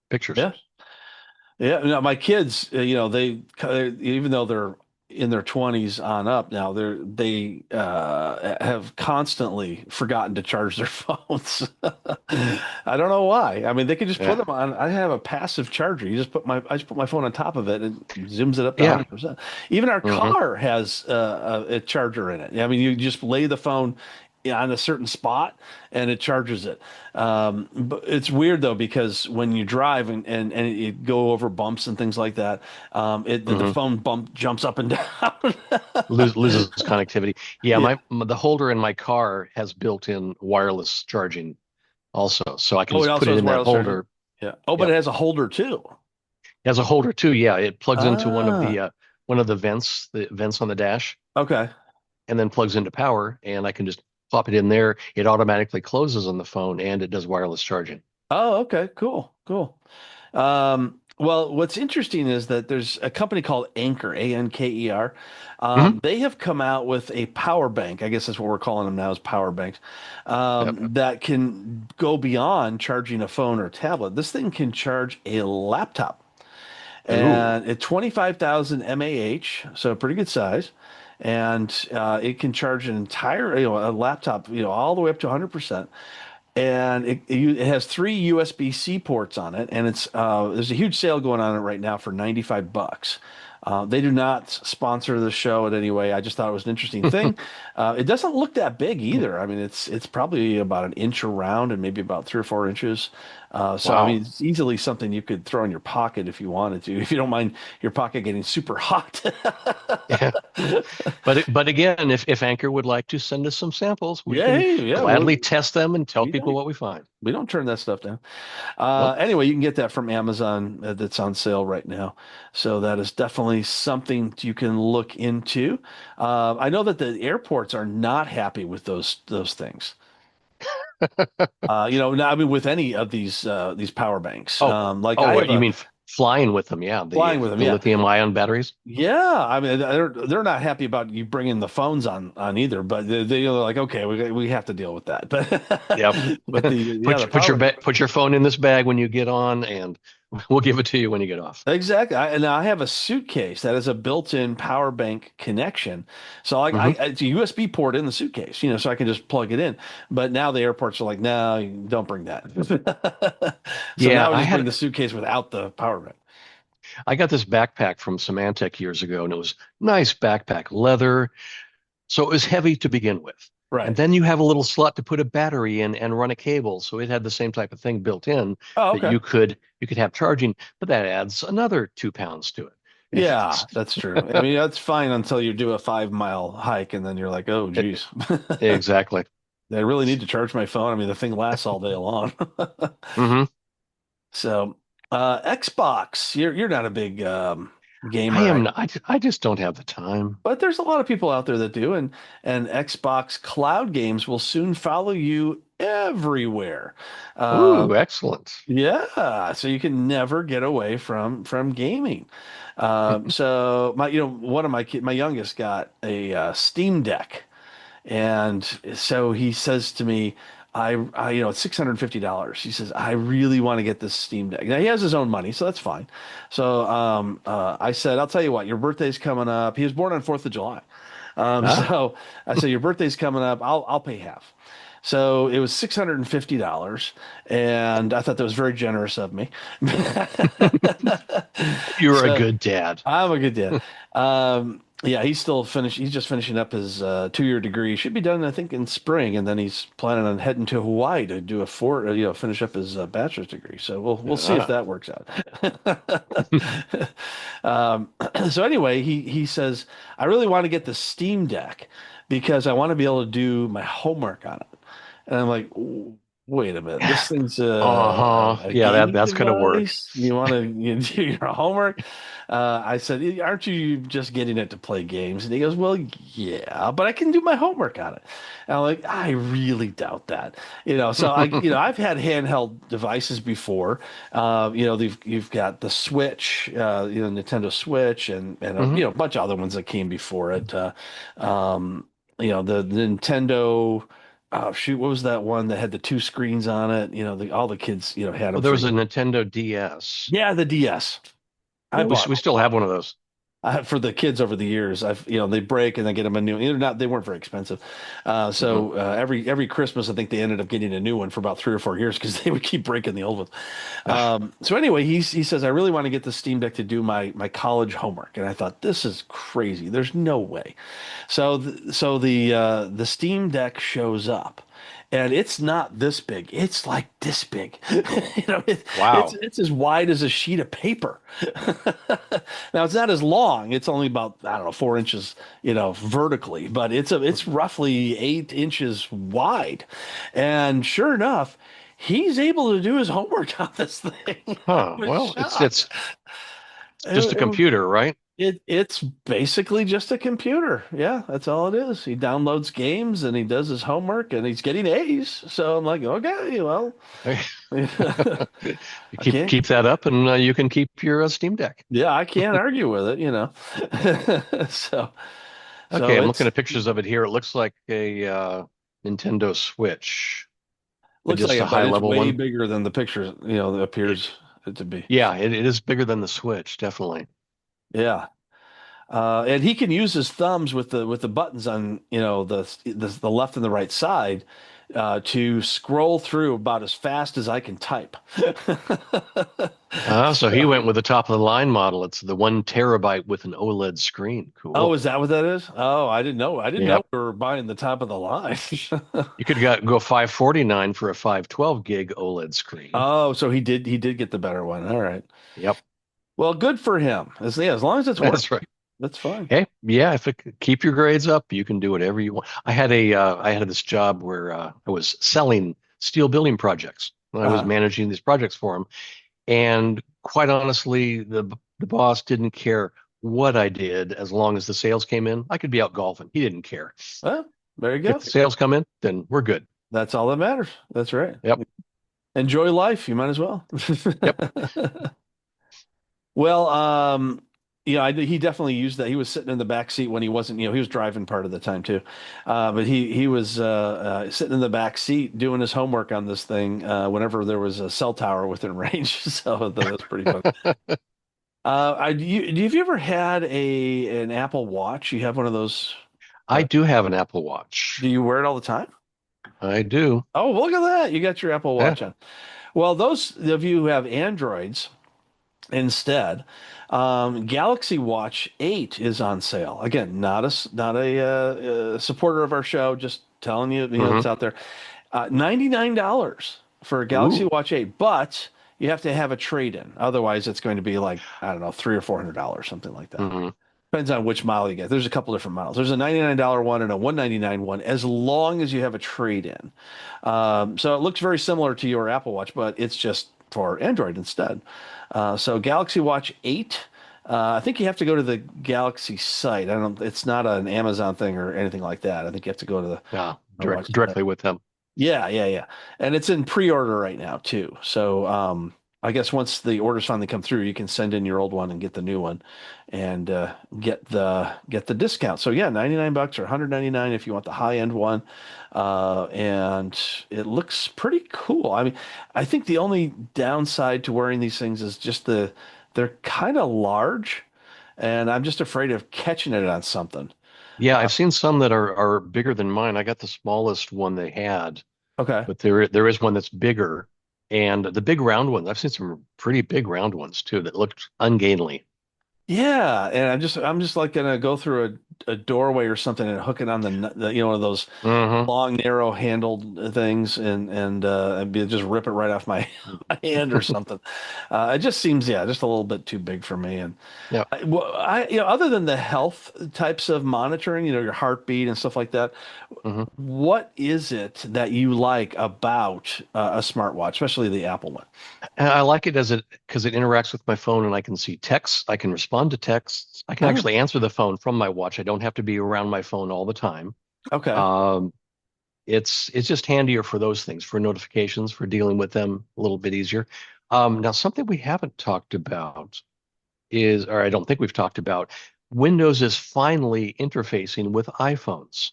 [SPEAKER 2] pictures.
[SPEAKER 1] Yeah. Yeah, no, my kids, even though they're in their 20s on up now, they have constantly forgotten to charge their phones. I don't know why. I mean, they could just put
[SPEAKER 2] Yeah,
[SPEAKER 1] them on. I have a passive charger. I just put my phone on top of it and it zooms it up to
[SPEAKER 2] yeah.
[SPEAKER 1] 100%. Even our
[SPEAKER 2] Hmm.
[SPEAKER 1] car has a charger in it. I mean, you just lay the phone on a certain spot and it charges it. But it's weird though because when you drive and you go over bumps and things like that, the
[SPEAKER 2] Hmm.
[SPEAKER 1] phone bump jumps up and down.
[SPEAKER 2] Loses connectivity. Yeah,
[SPEAKER 1] Yeah.
[SPEAKER 2] the holder in my car has built-in wireless charging also, so I can
[SPEAKER 1] Oh, it
[SPEAKER 2] just put
[SPEAKER 1] also
[SPEAKER 2] it
[SPEAKER 1] has
[SPEAKER 2] in that
[SPEAKER 1] wireless charging.
[SPEAKER 2] holder.
[SPEAKER 1] Yeah. Oh, but it
[SPEAKER 2] Yep.
[SPEAKER 1] has a holder too.
[SPEAKER 2] It has a holder too. Yeah, it plugs into
[SPEAKER 1] Ah,
[SPEAKER 2] one of the vents on the dash,
[SPEAKER 1] okay.
[SPEAKER 2] and then plugs into power, and I can just plop it in there. It automatically closes on the phone, and it does wireless charging.
[SPEAKER 1] Oh, okay. Cool. Cool. Well, what's interesting is that there's a company called Anker, Anker.
[SPEAKER 2] Hmm.
[SPEAKER 1] They have come out with a power bank. I guess that's what we're calling them now is power banks,
[SPEAKER 2] Yep.
[SPEAKER 1] that can go beyond charging a phone or tablet. This thing can charge a laptop,
[SPEAKER 2] Ooh.
[SPEAKER 1] and it's 25,000 mAh, so pretty good size. And it can charge an entire, a laptop, all the way up to 100%. And it has three USB-C ports on it, and there's a huge sale going on right now for $95. They do not sponsor the show in any way. I just thought it was an interesting thing. It doesn't look that big either. I mean, it's probably about an inch around and maybe about 3 or 4 inches. So I mean,
[SPEAKER 2] Wow.
[SPEAKER 1] it's easily something you could throw in your pocket if you wanted to, if you don't mind your pocket getting super hot.
[SPEAKER 2] Yeah. But again, if Anchor would like to send us some samples, we
[SPEAKER 1] Yeah,
[SPEAKER 2] can
[SPEAKER 1] hey, yeah,
[SPEAKER 2] gladly test them and tell
[SPEAKER 1] we
[SPEAKER 2] people
[SPEAKER 1] don't
[SPEAKER 2] what we find.
[SPEAKER 1] we don't turn that stuff down.
[SPEAKER 2] Nope.
[SPEAKER 1] Anyway, you can get that from Amazon, that's on sale right now. So that is definitely something you can look into. I know that the airports are not happy with those things. Now, I mean, with any of these power banks,
[SPEAKER 2] Oh,
[SPEAKER 1] like
[SPEAKER 2] oh,
[SPEAKER 1] I have
[SPEAKER 2] what you
[SPEAKER 1] a
[SPEAKER 2] mean flying with them? Yeah,
[SPEAKER 1] flying with them,
[SPEAKER 2] the
[SPEAKER 1] yeah.
[SPEAKER 2] lithium ion batteries.
[SPEAKER 1] Yeah, I mean they're not happy about you bringing the phones on either, but they're like, okay, we have to deal with that. But
[SPEAKER 2] Yep.
[SPEAKER 1] but the power bank.
[SPEAKER 2] Put your phone in this bag when you get on, and we'll give it to you when you get off.
[SPEAKER 1] Exactly. And I have a suitcase that has a built-in power bank connection. So
[SPEAKER 2] Hmm.
[SPEAKER 1] it's a USB port in the suitcase, so I can just plug it in. But now the airports are like, no, don't bring that. So
[SPEAKER 2] Yeah,
[SPEAKER 1] now I just bring the suitcase without the power bank.
[SPEAKER 2] I got this backpack from Symantec years ago, and it was nice backpack, leather, so it was heavy to begin with. And
[SPEAKER 1] Right.
[SPEAKER 2] then you have a little slot to put a battery in and run a cable, so it had the same type of thing built in
[SPEAKER 1] Oh,
[SPEAKER 2] that
[SPEAKER 1] okay.
[SPEAKER 2] you could have charging, but that adds another 2 pounds to it.
[SPEAKER 1] Yeah, that's true. I mean, that's fine until you do a 5 mile hike and then you're like, oh,
[SPEAKER 2] It-
[SPEAKER 1] geez.
[SPEAKER 2] exactly.
[SPEAKER 1] I really need to charge my phone. I mean, the thing lasts all day long.
[SPEAKER 2] Hmm.
[SPEAKER 1] So, Xbox, you're not a big
[SPEAKER 2] I
[SPEAKER 1] gamer,
[SPEAKER 2] am not, I just don't have the time.
[SPEAKER 1] but there's a lot of people out there that do, and Xbox cloud games will soon follow you everywhere.
[SPEAKER 2] Ooh, excellent.
[SPEAKER 1] Yeah, so you can never get away from gaming. So one of my youngest got a Steam Deck. And so he says to me, it's $650. He says, I really want to get this Steam Deck. Now he has his own money, so that's fine. So I said, I'll tell you what, your birthday's coming up. He was born on 4th of July.
[SPEAKER 2] Ah,
[SPEAKER 1] So I said, your birthday's coming up. I'll pay half. So it was $650, and I thought that was very generous of me.
[SPEAKER 2] you're a
[SPEAKER 1] So
[SPEAKER 2] good dad.
[SPEAKER 1] I'm a good dad. Yeah, He's just finishing up his 2 year degree. Should be done, I think, in spring, and then he's planning on heading to Hawaii to do finish up his bachelor's degree. So we'll see if
[SPEAKER 2] Ah.
[SPEAKER 1] that works out. um, so anyway, he says I really want to get the Steam Deck because I want to be able to do my homework on it. And I'm like, wait a minute, this thing's
[SPEAKER 2] Uh-huh.
[SPEAKER 1] a
[SPEAKER 2] Yeah,
[SPEAKER 1] gaming
[SPEAKER 2] that's gonna work.
[SPEAKER 1] device. You want to do your homework? I said, aren't you just getting it to play games? And he goes, well, yeah, but I can do my homework on it. And I'm like, I really doubt that. So I've had handheld devices before. You've got the Switch, Nintendo Switch, and
[SPEAKER 2] Hmm.
[SPEAKER 1] a bunch of other ones that came before it. The Nintendo. Oh shoot, what was that one that had the two screens on it? All the kids, had
[SPEAKER 2] Well,
[SPEAKER 1] them
[SPEAKER 2] there
[SPEAKER 1] for
[SPEAKER 2] was a
[SPEAKER 1] years.
[SPEAKER 2] Nintendo DS.
[SPEAKER 1] Yeah, the DS. I
[SPEAKER 2] Yeah,
[SPEAKER 1] bought
[SPEAKER 2] we still have one of those.
[SPEAKER 1] for the kids over the years. They break and they get them a new. They weren't very expensive.
[SPEAKER 2] Hmm.
[SPEAKER 1] Every Christmas, I think they ended up getting a new one for about 3 or 4 years because they would keep breaking the old ones.
[SPEAKER 2] Ah,
[SPEAKER 1] So anyway, he says I really want to get the Steam Deck to do my college homework, and I thought this is crazy. There's no way. So the Steam Deck shows up, and it's not this big. It's like this big.
[SPEAKER 2] wow.
[SPEAKER 1] It's as wide as a sheet of paper. Now it's not as long. It's only about, I don't know, 4 inches, vertically, but it's roughly 8 inches wide. And sure enough, he's able to do his homework on this thing. I
[SPEAKER 2] Huh.
[SPEAKER 1] was
[SPEAKER 2] Well,
[SPEAKER 1] shocked.
[SPEAKER 2] it's just a computer, right?
[SPEAKER 1] It's basically just a computer. Yeah, that's all it is. He downloads games and he does his homework and he's getting A's. So I'm like, okay, well, I
[SPEAKER 2] You
[SPEAKER 1] can't.
[SPEAKER 2] keep that up, and you can keep your Steam Deck.
[SPEAKER 1] Yeah, I can't argue with it. So
[SPEAKER 2] Okay,
[SPEAKER 1] so
[SPEAKER 2] I'm looking
[SPEAKER 1] it's
[SPEAKER 2] at pictures of it here. It looks like a Nintendo Switch, but
[SPEAKER 1] looks like
[SPEAKER 2] just a
[SPEAKER 1] it, but
[SPEAKER 2] high
[SPEAKER 1] it's
[SPEAKER 2] level
[SPEAKER 1] way
[SPEAKER 2] one.
[SPEAKER 1] bigger than the picture, that appears it to be.
[SPEAKER 2] Yeah, it is bigger than the Switch, definitely.
[SPEAKER 1] Yeah. And he can use his thumbs with the buttons on, the left and the right side, to scroll through about as fast as I can type.
[SPEAKER 2] So he
[SPEAKER 1] So,
[SPEAKER 2] went with the top of the line model. It's the 1 terabyte with an OLED screen.
[SPEAKER 1] oh,
[SPEAKER 2] Cool.
[SPEAKER 1] is that what that is? Oh, I didn't know. I didn't know
[SPEAKER 2] Yep.
[SPEAKER 1] we were buying the top of the line.
[SPEAKER 2] You could go 549 for a 512 gig OLED screen.
[SPEAKER 1] Oh, so he did get the better one. All right.
[SPEAKER 2] Yep,
[SPEAKER 1] Well, good for him. As long as it's working,
[SPEAKER 2] that's right.
[SPEAKER 1] that's fine.
[SPEAKER 2] Hey, yeah, if keep your grades up, you can do whatever you want. I had this job where I was selling steel building projects. I was
[SPEAKER 1] Uh-huh.
[SPEAKER 2] managing these projects for him, and quite honestly, the boss didn't care what I did as long as the sales came in. I could be out golfing. He didn't care.
[SPEAKER 1] Well, there you
[SPEAKER 2] If
[SPEAKER 1] go.
[SPEAKER 2] the sales come in, then we're good.
[SPEAKER 1] That's all that matters. That's right.
[SPEAKER 2] Yep.
[SPEAKER 1] Enjoy life. You might as well.
[SPEAKER 2] Yep.
[SPEAKER 1] Well, yeah, he definitely used that. He was sitting in the back seat when he wasn't, he was driving part of the time too. But he was sitting in the back seat doing his homework on this thing whenever there was a cell tower within range. So that was pretty fun. Have you ever had an Apple Watch? You have one of those?
[SPEAKER 2] I do have an Apple Watch.
[SPEAKER 1] Do you wear it all the time?
[SPEAKER 2] I do.
[SPEAKER 1] Oh, look at that. You got your Apple
[SPEAKER 2] Yeah.
[SPEAKER 1] Watch on. Well, those of you who have Androids instead, Galaxy Watch 8 is on sale. Again, not a supporter of our show, just telling you,
[SPEAKER 2] Hmm.
[SPEAKER 1] it's out there. $99 for a Galaxy
[SPEAKER 2] Ooh.
[SPEAKER 1] Watch 8, but you have to have a trade-in. Otherwise, it's going to be like, I don't know, 300 or $400, something like that.
[SPEAKER 2] Hmm.
[SPEAKER 1] Depends on which model you get. There's a couple different models. There's a $99 one and a $199 one, as long as you have a trade-in. So it looks very similar to your Apple Watch, but it's just for Android instead. So Galaxy Watch 8. I think you have to go to the Galaxy site. I don't. It's not an Amazon thing or anything like that. I think you have to go to
[SPEAKER 2] Yeah.
[SPEAKER 1] the watch site.
[SPEAKER 2] Directly with them.
[SPEAKER 1] Yeah, yeah, yeah. And it's in pre-order right now too. So I guess once the orders finally come through, you can send in your old one and get the new one and get the discount. So yeah, $99 or 199 if you want the high-end one. And it looks pretty cool. I mean, I think the only downside to wearing these things is just they're kind of large, and I'm just afraid of catching it on something.
[SPEAKER 2] Yeah,
[SPEAKER 1] Uh,
[SPEAKER 2] I've seen some that are bigger than mine. I got the smallest one they had,
[SPEAKER 1] okay.
[SPEAKER 2] but there is one that's bigger. And the big round ones, I've seen some pretty big round ones too that looked ungainly.
[SPEAKER 1] Yeah, and I'm just like gonna go through a doorway or something and hook it on one of those
[SPEAKER 2] Hmm.
[SPEAKER 1] long, narrow handled things just rip it right off my, my hand or something. It just seems, yeah, just a little bit too big for me. And
[SPEAKER 2] Yeah.
[SPEAKER 1] other than the health types of monitoring, your heartbeat and stuff like that,
[SPEAKER 2] Hmm.
[SPEAKER 1] what is it that you like about a smartwatch, especially the Apple one?
[SPEAKER 2] And I like it as it because it interacts with my phone and I can see texts. I can respond to texts. I can
[SPEAKER 1] Oh,
[SPEAKER 2] actually answer the phone from my watch. I don't have to be around my phone all the time.
[SPEAKER 1] okay.
[SPEAKER 2] Um, it's just handier for those things, for notifications, for dealing with them a little bit easier. Now, something we haven't talked about is, or I don't think we've talked about, Windows is finally interfacing with iPhones.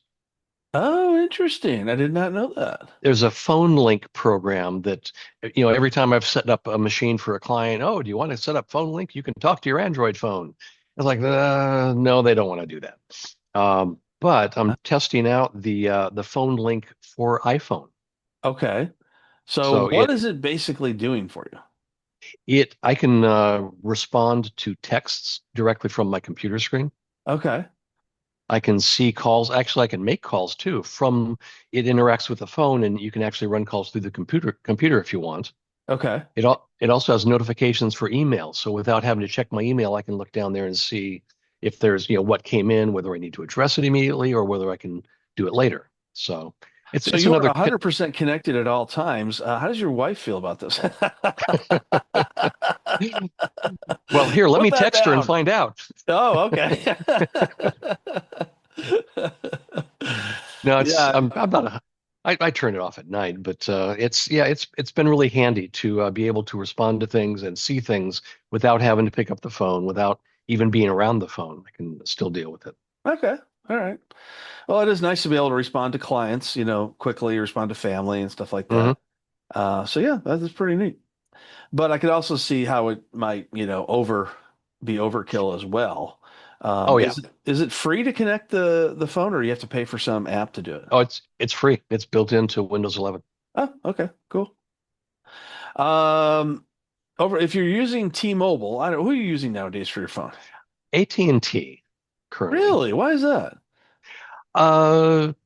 [SPEAKER 1] Oh, interesting. I did not know that.
[SPEAKER 2] There's a phone link program that, every time I've set up a machine for a client, oh, do you want to set up phone link? You can talk to your Android phone. I was like, no, they don't want to do that. But I'm testing out the phone link for iPhone.
[SPEAKER 1] Okay. So
[SPEAKER 2] So
[SPEAKER 1] what is it basically doing for you?
[SPEAKER 2] I can respond to texts directly from my computer screen.
[SPEAKER 1] Okay.
[SPEAKER 2] I can see calls. Actually, I can make calls too from it interacts with the phone, and you can actually run calls through the computer if you want.
[SPEAKER 1] Okay.
[SPEAKER 2] It also has notifications for email. So without having to check my email, I can look down there and see if there's, what came in, whether I need to address it immediately or whether I can do it later. So
[SPEAKER 1] So
[SPEAKER 2] it's
[SPEAKER 1] you are
[SPEAKER 2] another
[SPEAKER 1] 100% connected at all times. How does your wife feel about this?
[SPEAKER 2] well, here, let
[SPEAKER 1] Put
[SPEAKER 2] me
[SPEAKER 1] that
[SPEAKER 2] text her and
[SPEAKER 1] down.
[SPEAKER 2] find out.
[SPEAKER 1] Oh, okay.
[SPEAKER 2] No,
[SPEAKER 1] Yeah.
[SPEAKER 2] I'm not I turn it off at night, but it's been really handy to be able to respond to things and see things without having to pick up the phone, without even being around the phone. I can still deal with it.
[SPEAKER 1] Okay. All right. Well, it is nice to be able to respond to clients, quickly, respond to family and stuff like
[SPEAKER 2] Hmm.
[SPEAKER 1] that. So yeah, that is pretty neat. But I could also see how it might, be overkill as well.
[SPEAKER 2] Oh yeah.
[SPEAKER 1] Is it free to connect the phone, or you have to pay for some app to do it?
[SPEAKER 2] Oh, it's free. It's built into Windows 11.
[SPEAKER 1] Oh, okay, cool. Um, over if you're using T-Mobile, I don't who are you using nowadays for your phone?
[SPEAKER 2] AT&T currently.
[SPEAKER 1] Really? Why is that?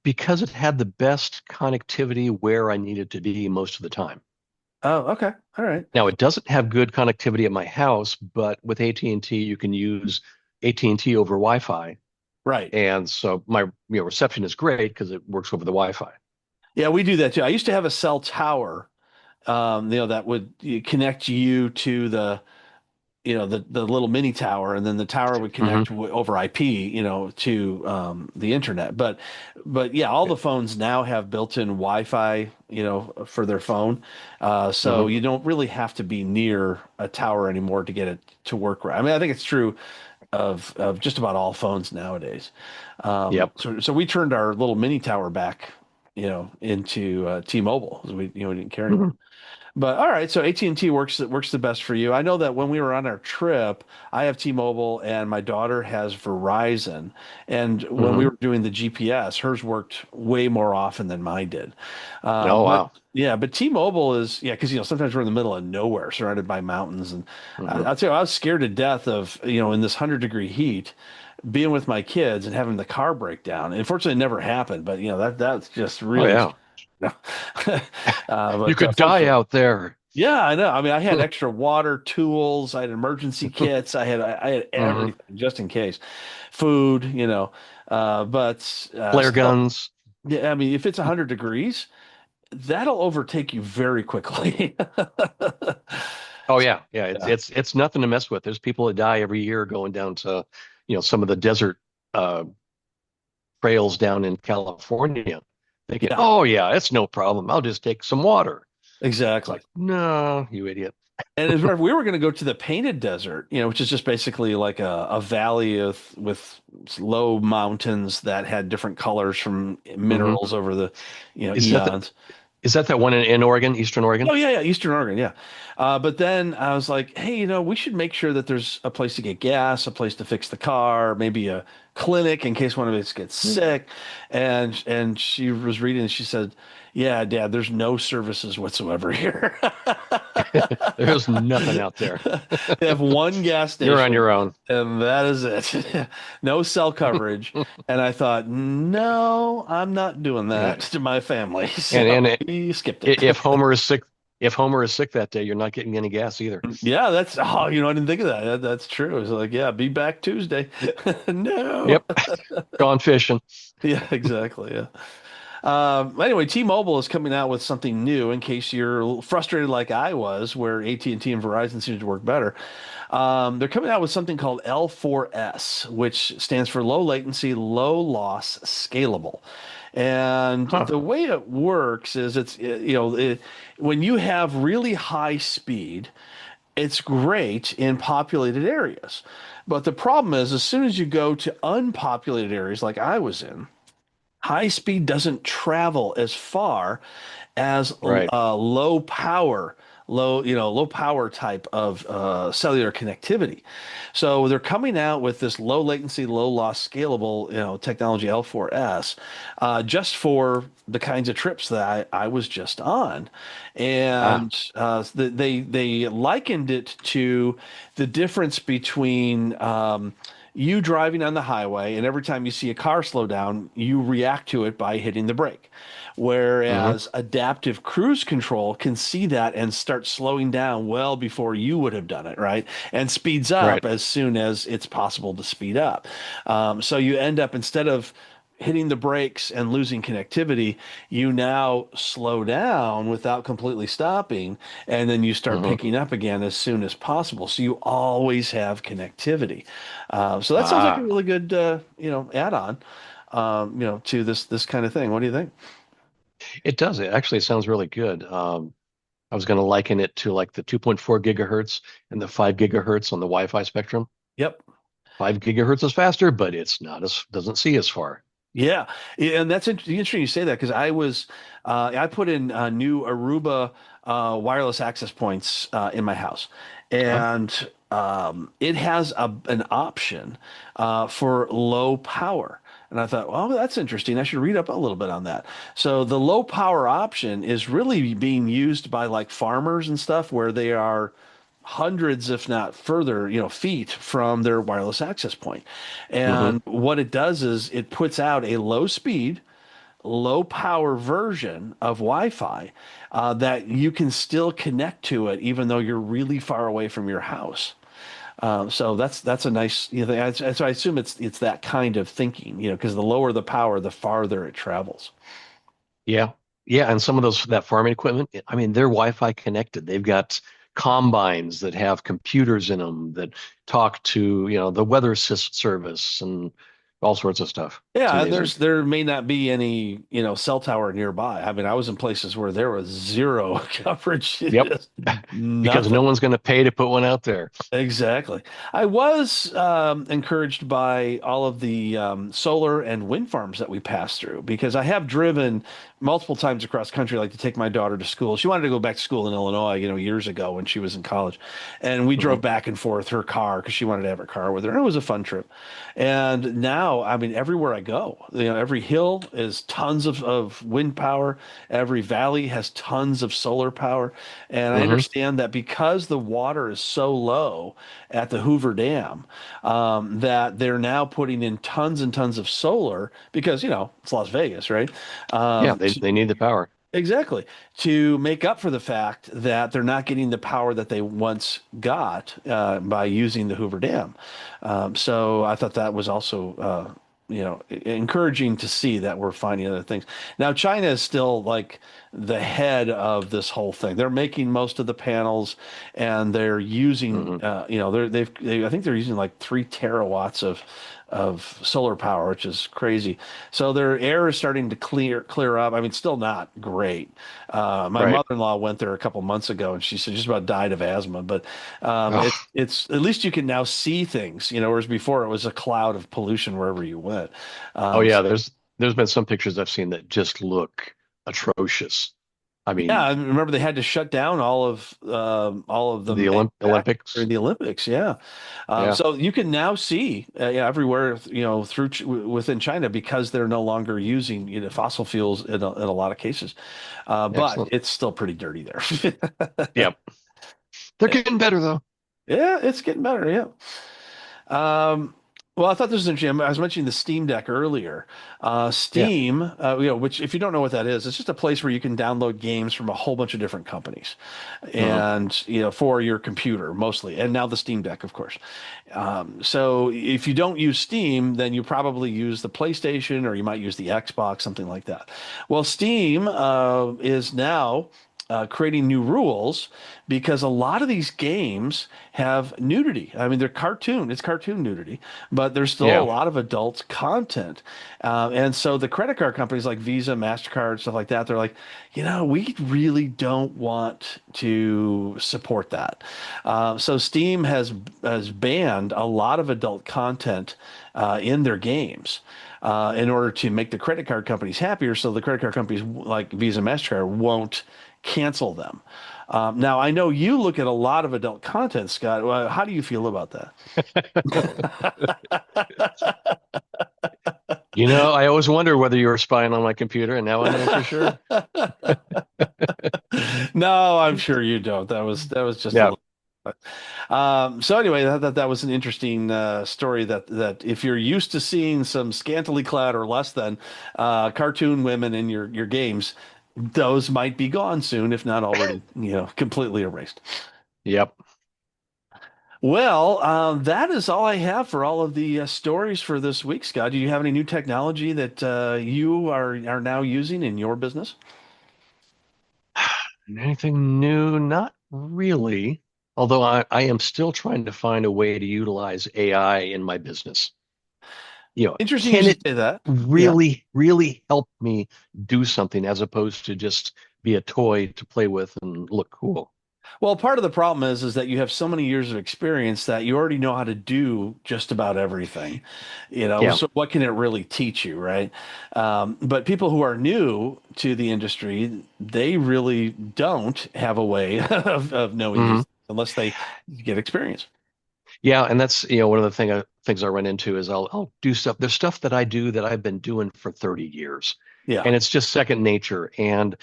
[SPEAKER 2] Because it had the best connectivity where I needed to be most of the time.
[SPEAKER 1] Oh, okay, all right,
[SPEAKER 2] Now it doesn't have good connectivity at my house, but with AT&T you can use AT&T over Wi-Fi,
[SPEAKER 1] right.
[SPEAKER 2] and so my reception is great because it works over the Wi-Fi.
[SPEAKER 1] Yeah, we do that too. I used to have a cell tower, that would connect you to the little mini tower, and then the tower would
[SPEAKER 2] Hmm.
[SPEAKER 1] connect over IP, to the internet. But yeah, all the phones now have built-in Wi-Fi, for their phone, so
[SPEAKER 2] Hmm.
[SPEAKER 1] you don't really have to be near a tower anymore to get it to work right. I mean, I think it's true of just about all phones nowadays.
[SPEAKER 2] Yep.
[SPEAKER 1] So we turned our little mini tower back, into T-Mobile, 'cause we didn't care anymore.
[SPEAKER 2] Hmm.
[SPEAKER 1] But all right, so AT&T works the best for you. I know that when we were on our trip, I have T-Mobile and my daughter has Verizon. And when we
[SPEAKER 2] Hmm.
[SPEAKER 1] were doing the GPS, hers worked way more often than mine did.
[SPEAKER 2] Oh,
[SPEAKER 1] But
[SPEAKER 2] wow.
[SPEAKER 1] yeah, but T-Mobile is, yeah, because sometimes we're in the middle of nowhere, surrounded by mountains, and
[SPEAKER 2] Hmm.
[SPEAKER 1] I'll tell you, I was scared to death of in this 100-degree heat, being with my kids and having the car break down. Unfortunately, it never happened, but that's just
[SPEAKER 2] Oh,
[SPEAKER 1] really.
[SPEAKER 2] yeah. You
[SPEAKER 1] But
[SPEAKER 2] could die
[SPEAKER 1] fortunately.
[SPEAKER 2] out there.
[SPEAKER 1] Yeah, I know. I mean, I had extra water, tools, I had emergency kits, I had
[SPEAKER 2] Hmm.
[SPEAKER 1] everything just in case. Food, but
[SPEAKER 2] Flare
[SPEAKER 1] still,
[SPEAKER 2] guns.
[SPEAKER 1] yeah, I mean, if it's 100 degrees, that'll overtake you very quickly.
[SPEAKER 2] Oh, yeah. Yeah. It's
[SPEAKER 1] Yeah.
[SPEAKER 2] it's it's nothing to mess with. There's people that die every year going down to, some of the desert uh trails down in California, thinking,
[SPEAKER 1] Yeah,
[SPEAKER 2] oh yeah, it's no problem. I'll just take some water. It's
[SPEAKER 1] exactly.
[SPEAKER 2] like, no, you idiot.
[SPEAKER 1] And as a matter of, we were going to go to the Painted Desert, which is just basically like a valley with low mountains that had different colors from
[SPEAKER 2] Hmm.
[SPEAKER 1] minerals over the,
[SPEAKER 2] Is that the,
[SPEAKER 1] eons.
[SPEAKER 2] is that one in Oregon, Eastern Oregon?
[SPEAKER 1] Oh yeah, yeah, Eastern Oregon, yeah. But then I was like, hey, we should make sure that there's a place to get gas, a place to fix the car, maybe a clinic in case one of us gets sick. And she was reading and she said, yeah, Dad, there's no services whatsoever here.
[SPEAKER 2] There's nothing out there.
[SPEAKER 1] They have one gas
[SPEAKER 2] You're on
[SPEAKER 1] station,
[SPEAKER 2] your own.
[SPEAKER 1] and that is it. No cell coverage. And I thought, no, I'm not doing that
[SPEAKER 2] Yeah.
[SPEAKER 1] to my family.
[SPEAKER 2] And
[SPEAKER 1] So
[SPEAKER 2] and
[SPEAKER 1] we skipped it.
[SPEAKER 2] if Homer is sick that day, you're not getting any gas either.
[SPEAKER 1] Yeah, I didn't think of that. That's true. It's like, yeah, be back Tuesday. No.
[SPEAKER 2] Yep. Gone fishing.
[SPEAKER 1] Yeah, exactly. Yeah. Anyway, T-Mobile is coming out with something new in case you're frustrated like I was, where AT&T and Verizon seems to work better. They're coming out with something called L4S, which stands for low latency, low loss, scalable. And
[SPEAKER 2] Huh.
[SPEAKER 1] the way it works is when you have really high speed, it's great in populated areas. But the problem is, as soon as you go to unpopulated areas like I was in, high speed doesn't travel as far as
[SPEAKER 2] Right.
[SPEAKER 1] low power type of cellular connectivity. So they're coming out with this low latency, low loss, scalable, technology L4S, just for the kinds of trips that I was just on,
[SPEAKER 2] Ah.
[SPEAKER 1] and they likened it to the difference between. You driving on the highway, and every time you see a car slow down, you react to it by hitting the brake.
[SPEAKER 2] Hmm.
[SPEAKER 1] Whereas adaptive cruise control can see that and start slowing down well before you would have done it, right? And speeds
[SPEAKER 2] Right.
[SPEAKER 1] up as soon as it's possible to speed up. So you end up, instead of hitting the brakes and losing connectivity, you now slow down without completely stopping, and then you start
[SPEAKER 2] Hmm.
[SPEAKER 1] picking up again as soon as possible. So you always have connectivity. So that sounds like a
[SPEAKER 2] Ah.
[SPEAKER 1] really good, add-on, to this kind of thing. What do you think?
[SPEAKER 2] It does. It actually sounds really good. I was going to liken it to like the 2.4 gigahertz and the 5 gigahertz on the Wi-Fi spectrum.
[SPEAKER 1] Yep.
[SPEAKER 2] 5 gigahertz is faster, but it's not as doesn't see as far.
[SPEAKER 1] Yeah, yeah, and that's interesting you say that because I put in new Aruba wireless access points in my house,
[SPEAKER 2] Huh?
[SPEAKER 1] and it has an option for low power. And I thought, well, that's interesting. I should read up a little bit on that. So the low power option is really being used by like farmers and stuff where they are hundreds, if not further, feet from their wireless access point.
[SPEAKER 2] Hmm.
[SPEAKER 1] And what it does is it puts out a low speed, low power version of Wi-Fi that you can still connect to it even though you're really far away from your house. So that's a nice, thing. So I assume it's that kind of thinking, because the lower the power, the farther it travels.
[SPEAKER 2] Yeah. Yeah, and some of those that farming equipment, I mean, they're Wi-Fi connected. They've got combines that have computers in them that talk to, the weather service and all sorts of stuff. It's
[SPEAKER 1] Yeah, and
[SPEAKER 2] amazing.
[SPEAKER 1] there may not be any, cell tower nearby. I mean, I was in places where there was zero coverage,
[SPEAKER 2] Yep.
[SPEAKER 1] just
[SPEAKER 2] Because no
[SPEAKER 1] nothing.
[SPEAKER 2] one's going to pay to put one out there.
[SPEAKER 1] Exactly. I was encouraged by all of the solar and wind farms that we passed through because I have driven multiple times across country, like to take my daughter to school. She wanted to go back to school in Illinois, years ago when she was in college, and we
[SPEAKER 2] Mhm.
[SPEAKER 1] drove back and forth her car because she wanted to have her car with her, and it was a fun trip. And now, I mean, everywhere I go, every hill is tons of wind power. Every valley has tons of solar power. And I
[SPEAKER 2] Mhm.
[SPEAKER 1] understand that because the water is so low at the Hoover Dam, that they're now putting in tons and tons of solar because, it's Las Vegas, right?
[SPEAKER 2] Yeah,
[SPEAKER 1] Um,
[SPEAKER 2] they need the power.
[SPEAKER 1] Exactly. To make up for the fact that they're not getting the power that they once got by using the Hoover Dam. So I thought that was also, encouraging to see that we're finding other things. Now, China is still like the head of this whole thing. They're making most of the panels, and they're using,
[SPEAKER 2] Hmm.
[SPEAKER 1] I think they're using like 3 terawatts of solar power, which is crazy. So their air is starting to clear up. I mean, still not great. My
[SPEAKER 2] Right.
[SPEAKER 1] mother-in-law went there a couple months ago, and she said just about died of asthma. But
[SPEAKER 2] Oh,
[SPEAKER 1] it's at least you can now see things, whereas before it was a cloud of pollution wherever you went.
[SPEAKER 2] oh
[SPEAKER 1] So
[SPEAKER 2] yeah, there's been some pictures I've seen that just look atrocious. I
[SPEAKER 1] yeah,
[SPEAKER 2] mean,
[SPEAKER 1] I remember they had to shut down all of the
[SPEAKER 2] the
[SPEAKER 1] during
[SPEAKER 2] Olympics.
[SPEAKER 1] the Olympics. Yeah,
[SPEAKER 2] Yeah.
[SPEAKER 1] so you can now see yeah, everywhere within China because they're no longer using fossil fuels in a lot of cases, but
[SPEAKER 2] Excellent.
[SPEAKER 1] it's still pretty dirty there.
[SPEAKER 2] Yep. They're getting better though.
[SPEAKER 1] Yeah, it's getting better. Yeah. Well, I thought this was interesting. I was mentioning the Steam Deck earlier.
[SPEAKER 2] Yeah.
[SPEAKER 1] Steam, which if you don't know what that is, it's just a place where you can download games from a whole bunch of different companies,
[SPEAKER 2] Hmm.
[SPEAKER 1] and for your computer mostly, and now the Steam Deck, of course. So if you don't use Steam, then you probably use the PlayStation or you might use the Xbox, something like that. Well, Steam is now creating new rules because a lot of these games have nudity. I mean, they're cartoon, it's cartoon nudity, but there's still a
[SPEAKER 2] Yeah.
[SPEAKER 1] lot of adult content. And so the credit card companies like Visa, MasterCard, stuff like that, they're like, we really don't want to support that. So Steam has banned a lot of adult content in their games. In order to make the credit card companies happier, so the credit card companies like Visa, MasterCard won't cancel them. Now, I know you look at a lot of adult content, Scott. Well, how do you feel about that?
[SPEAKER 2] I always wonder whether you were spying on my computer, and now I know for sure.
[SPEAKER 1] No, I'm sure you don't. That was just a
[SPEAKER 2] Yeah.
[SPEAKER 1] little. So anyway, that was an interesting story that if you're used to seeing some scantily clad or less than cartoon women in your games, those might be gone soon, if not already, completely erased.
[SPEAKER 2] Yep.
[SPEAKER 1] Well, that is all I have for all of the stories for this week, Scott. Do you have any new technology that you are now using in your business?
[SPEAKER 2] Anything new? Not really. Although I am still trying to find a way to utilize AI in my business.
[SPEAKER 1] Interesting you
[SPEAKER 2] Can
[SPEAKER 1] should
[SPEAKER 2] it
[SPEAKER 1] say that. Yeah.
[SPEAKER 2] really, really help me do something as opposed to just be a toy to play with and look cool?
[SPEAKER 1] Well, part of the problem is that you have so many years of experience that you already know how to do just about everything.
[SPEAKER 2] Yeah.
[SPEAKER 1] So what can it really teach you, right? But people who are new to the industry, they really don't have a way of knowing
[SPEAKER 2] Hmm.
[SPEAKER 1] these unless they get experience.
[SPEAKER 2] Yeah, and that's one of the things I run into is I'll do stuff. There's stuff that I do that I've been doing for 30 years,
[SPEAKER 1] Yeah.
[SPEAKER 2] and it's just second nature. And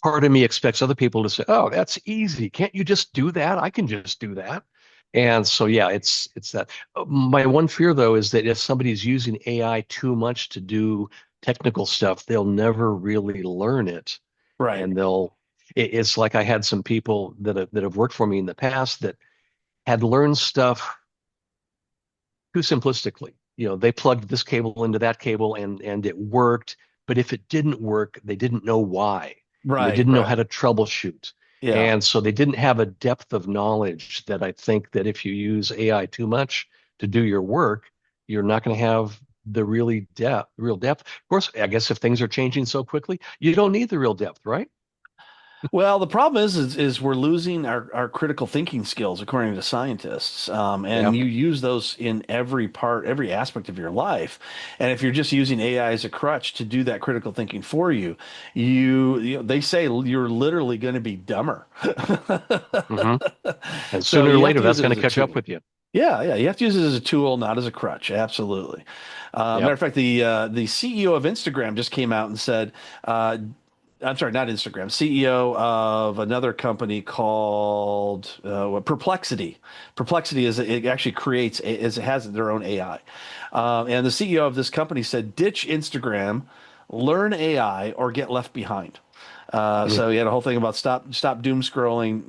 [SPEAKER 2] part of me expects other people to say, "Oh, that's easy. Can't you just do that? I can just do that." And so, yeah, it's that. My one fear though is that if somebody's using AI too much to do technical stuff, they'll never really learn it,
[SPEAKER 1] Right.
[SPEAKER 2] and it's like I had some people that have worked for me in the past that had learned stuff too simplistically. They plugged this cable into that cable and it worked, but if it didn't work, they didn't know why, and they
[SPEAKER 1] Right.
[SPEAKER 2] didn't know
[SPEAKER 1] Right.
[SPEAKER 2] how to troubleshoot.
[SPEAKER 1] Yeah.
[SPEAKER 2] And so they didn't have a depth of knowledge that I think that if you use AI too much to do your work, you're not going to have the real depth. Of course, I guess if things are changing so quickly, you don't need the real depth, right?
[SPEAKER 1] Well, the problem is we're losing our critical thinking skills, according to scientists.
[SPEAKER 2] Yeah.
[SPEAKER 1] And you use those in every part, every aspect of your life. And if you're just using AI as a crutch to do that critical thinking for you, they say you're literally going to be dumber.
[SPEAKER 2] Hmm. And
[SPEAKER 1] So
[SPEAKER 2] sooner or
[SPEAKER 1] you have
[SPEAKER 2] later,
[SPEAKER 1] to use
[SPEAKER 2] that's
[SPEAKER 1] it
[SPEAKER 2] going to
[SPEAKER 1] as a
[SPEAKER 2] catch up
[SPEAKER 1] tool.
[SPEAKER 2] with you.
[SPEAKER 1] Yeah, you have to use it as a tool, not as a crutch. Absolutely. Matter
[SPEAKER 2] Yep.
[SPEAKER 1] of fact, the CEO of Instagram just came out and said, uh, I'm sorry, not Instagram, CEO of another company called Perplexity. Perplexity is it actually it has their own AI, and the CEO of this company said, ditch Instagram, learn AI, or get left behind.
[SPEAKER 2] Mm.
[SPEAKER 1] So he had a whole thing about stop doom scrolling.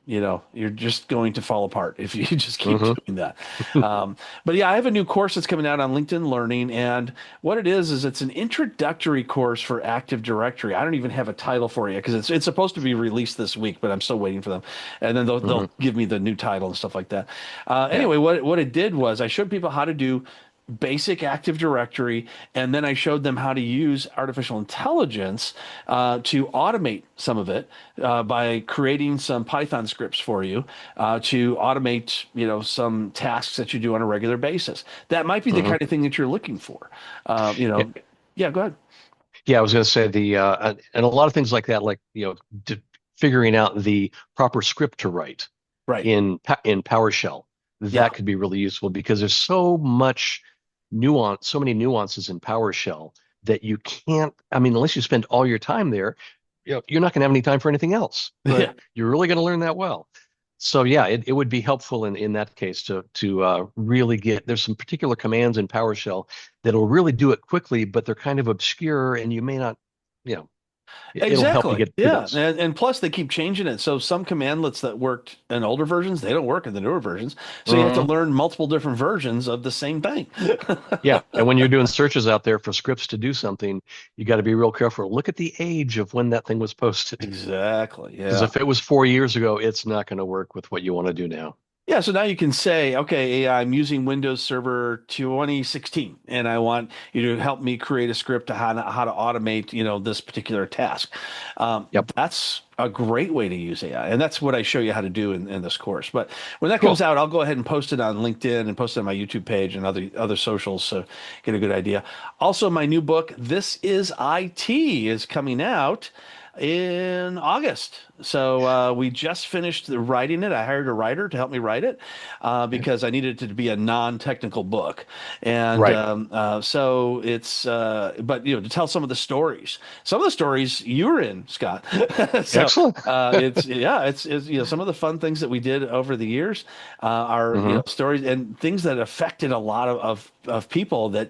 [SPEAKER 1] You're just going to fall apart if you just keep
[SPEAKER 2] Hmm.
[SPEAKER 1] doing that. But yeah, I have a new course that's coming out on LinkedIn Learning, and what it is it's an introductory course for Active Directory. I don't even have a title for you because it's supposed to be released this week, but I'm still waiting for them, and then they'll
[SPEAKER 2] Hmm.
[SPEAKER 1] give me the new title and stuff like that.
[SPEAKER 2] Yeah.
[SPEAKER 1] Anyway, what it did was I showed people how to do basic Active Directory, and then I showed them how to use artificial intelligence to automate some of it by creating some Python scripts for you to automate, some tasks that you do on a regular basis. That might be the
[SPEAKER 2] Hmm.
[SPEAKER 1] kind of thing that you're looking for. Uh, you
[SPEAKER 2] Yeah.
[SPEAKER 1] know, yeah, go ahead.
[SPEAKER 2] Yeah, I was going to say and a lot of things like that, like figuring out the proper script to write
[SPEAKER 1] Right.
[SPEAKER 2] in PowerShell.
[SPEAKER 1] Yeah.
[SPEAKER 2] That could be really useful because there's so many nuances in PowerShell that you can't. I mean, unless you spend all your time there, you're not going to have any time for anything else. But
[SPEAKER 1] Yeah.
[SPEAKER 2] you're really going to learn that well. So yeah, it would be helpful in that case to really get there's some particular commands in PowerShell that'll really do it quickly, but they're kind of obscure and you may not, you know, it'll help you
[SPEAKER 1] Exactly.
[SPEAKER 2] get to
[SPEAKER 1] Yeah.
[SPEAKER 2] those.
[SPEAKER 1] And plus they keep changing it. So some commandlets that worked in older versions, they don't work in the newer versions. So you have to
[SPEAKER 2] Mhm.
[SPEAKER 1] learn multiple different versions of the same thing.
[SPEAKER 2] Yeah, and when you're doing searches out there for scripts to do something, you got to be real careful. Look at the age of when that thing was posted,
[SPEAKER 1] Exactly.
[SPEAKER 2] because
[SPEAKER 1] Yeah.
[SPEAKER 2] if it was 4 years ago, it's not going to work with what you want to do now.
[SPEAKER 1] Yeah, so now you can say, okay, AI, I'm using Windows Server 2016, and I want you to help me create a script to how to automate, this particular task.
[SPEAKER 2] Yep.
[SPEAKER 1] That's a great way to use AI, and that's what I show you how to do in this course. But when that comes
[SPEAKER 2] Cool.
[SPEAKER 1] out, I'll go ahead and post it on LinkedIn and post it on my YouTube page and other socials, so get a good idea. Also, my new book, This Is IT, is coming out in August. So we just finished writing it. I hired a writer to help me write it
[SPEAKER 2] Okay.
[SPEAKER 1] because I needed it to be a non-technical book, and
[SPEAKER 2] Right.
[SPEAKER 1] so but to tell some of the stories. Some of the stories you were in, Scott. So
[SPEAKER 2] Excellent.
[SPEAKER 1] it's some of the fun things that we did over the years are
[SPEAKER 2] Hmm.
[SPEAKER 1] stories and things that affected a lot of people that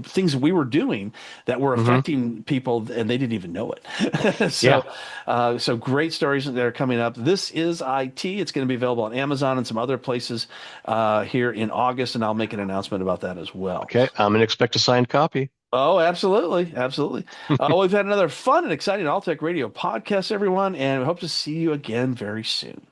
[SPEAKER 1] things we were doing that were
[SPEAKER 2] Hmm.
[SPEAKER 1] affecting people and they didn't even know it.
[SPEAKER 2] Yeah.
[SPEAKER 1] So great stories that are coming up. This is IT. It's going to be available on Amazon and some other places here in August, and I'll make an announcement about that as well.
[SPEAKER 2] Okay. I'm gonna expect a signed copy.
[SPEAKER 1] Oh, absolutely, absolutely. We've had another fun and exciting All Tech Radio podcast, everyone, and we hope to see you again very soon.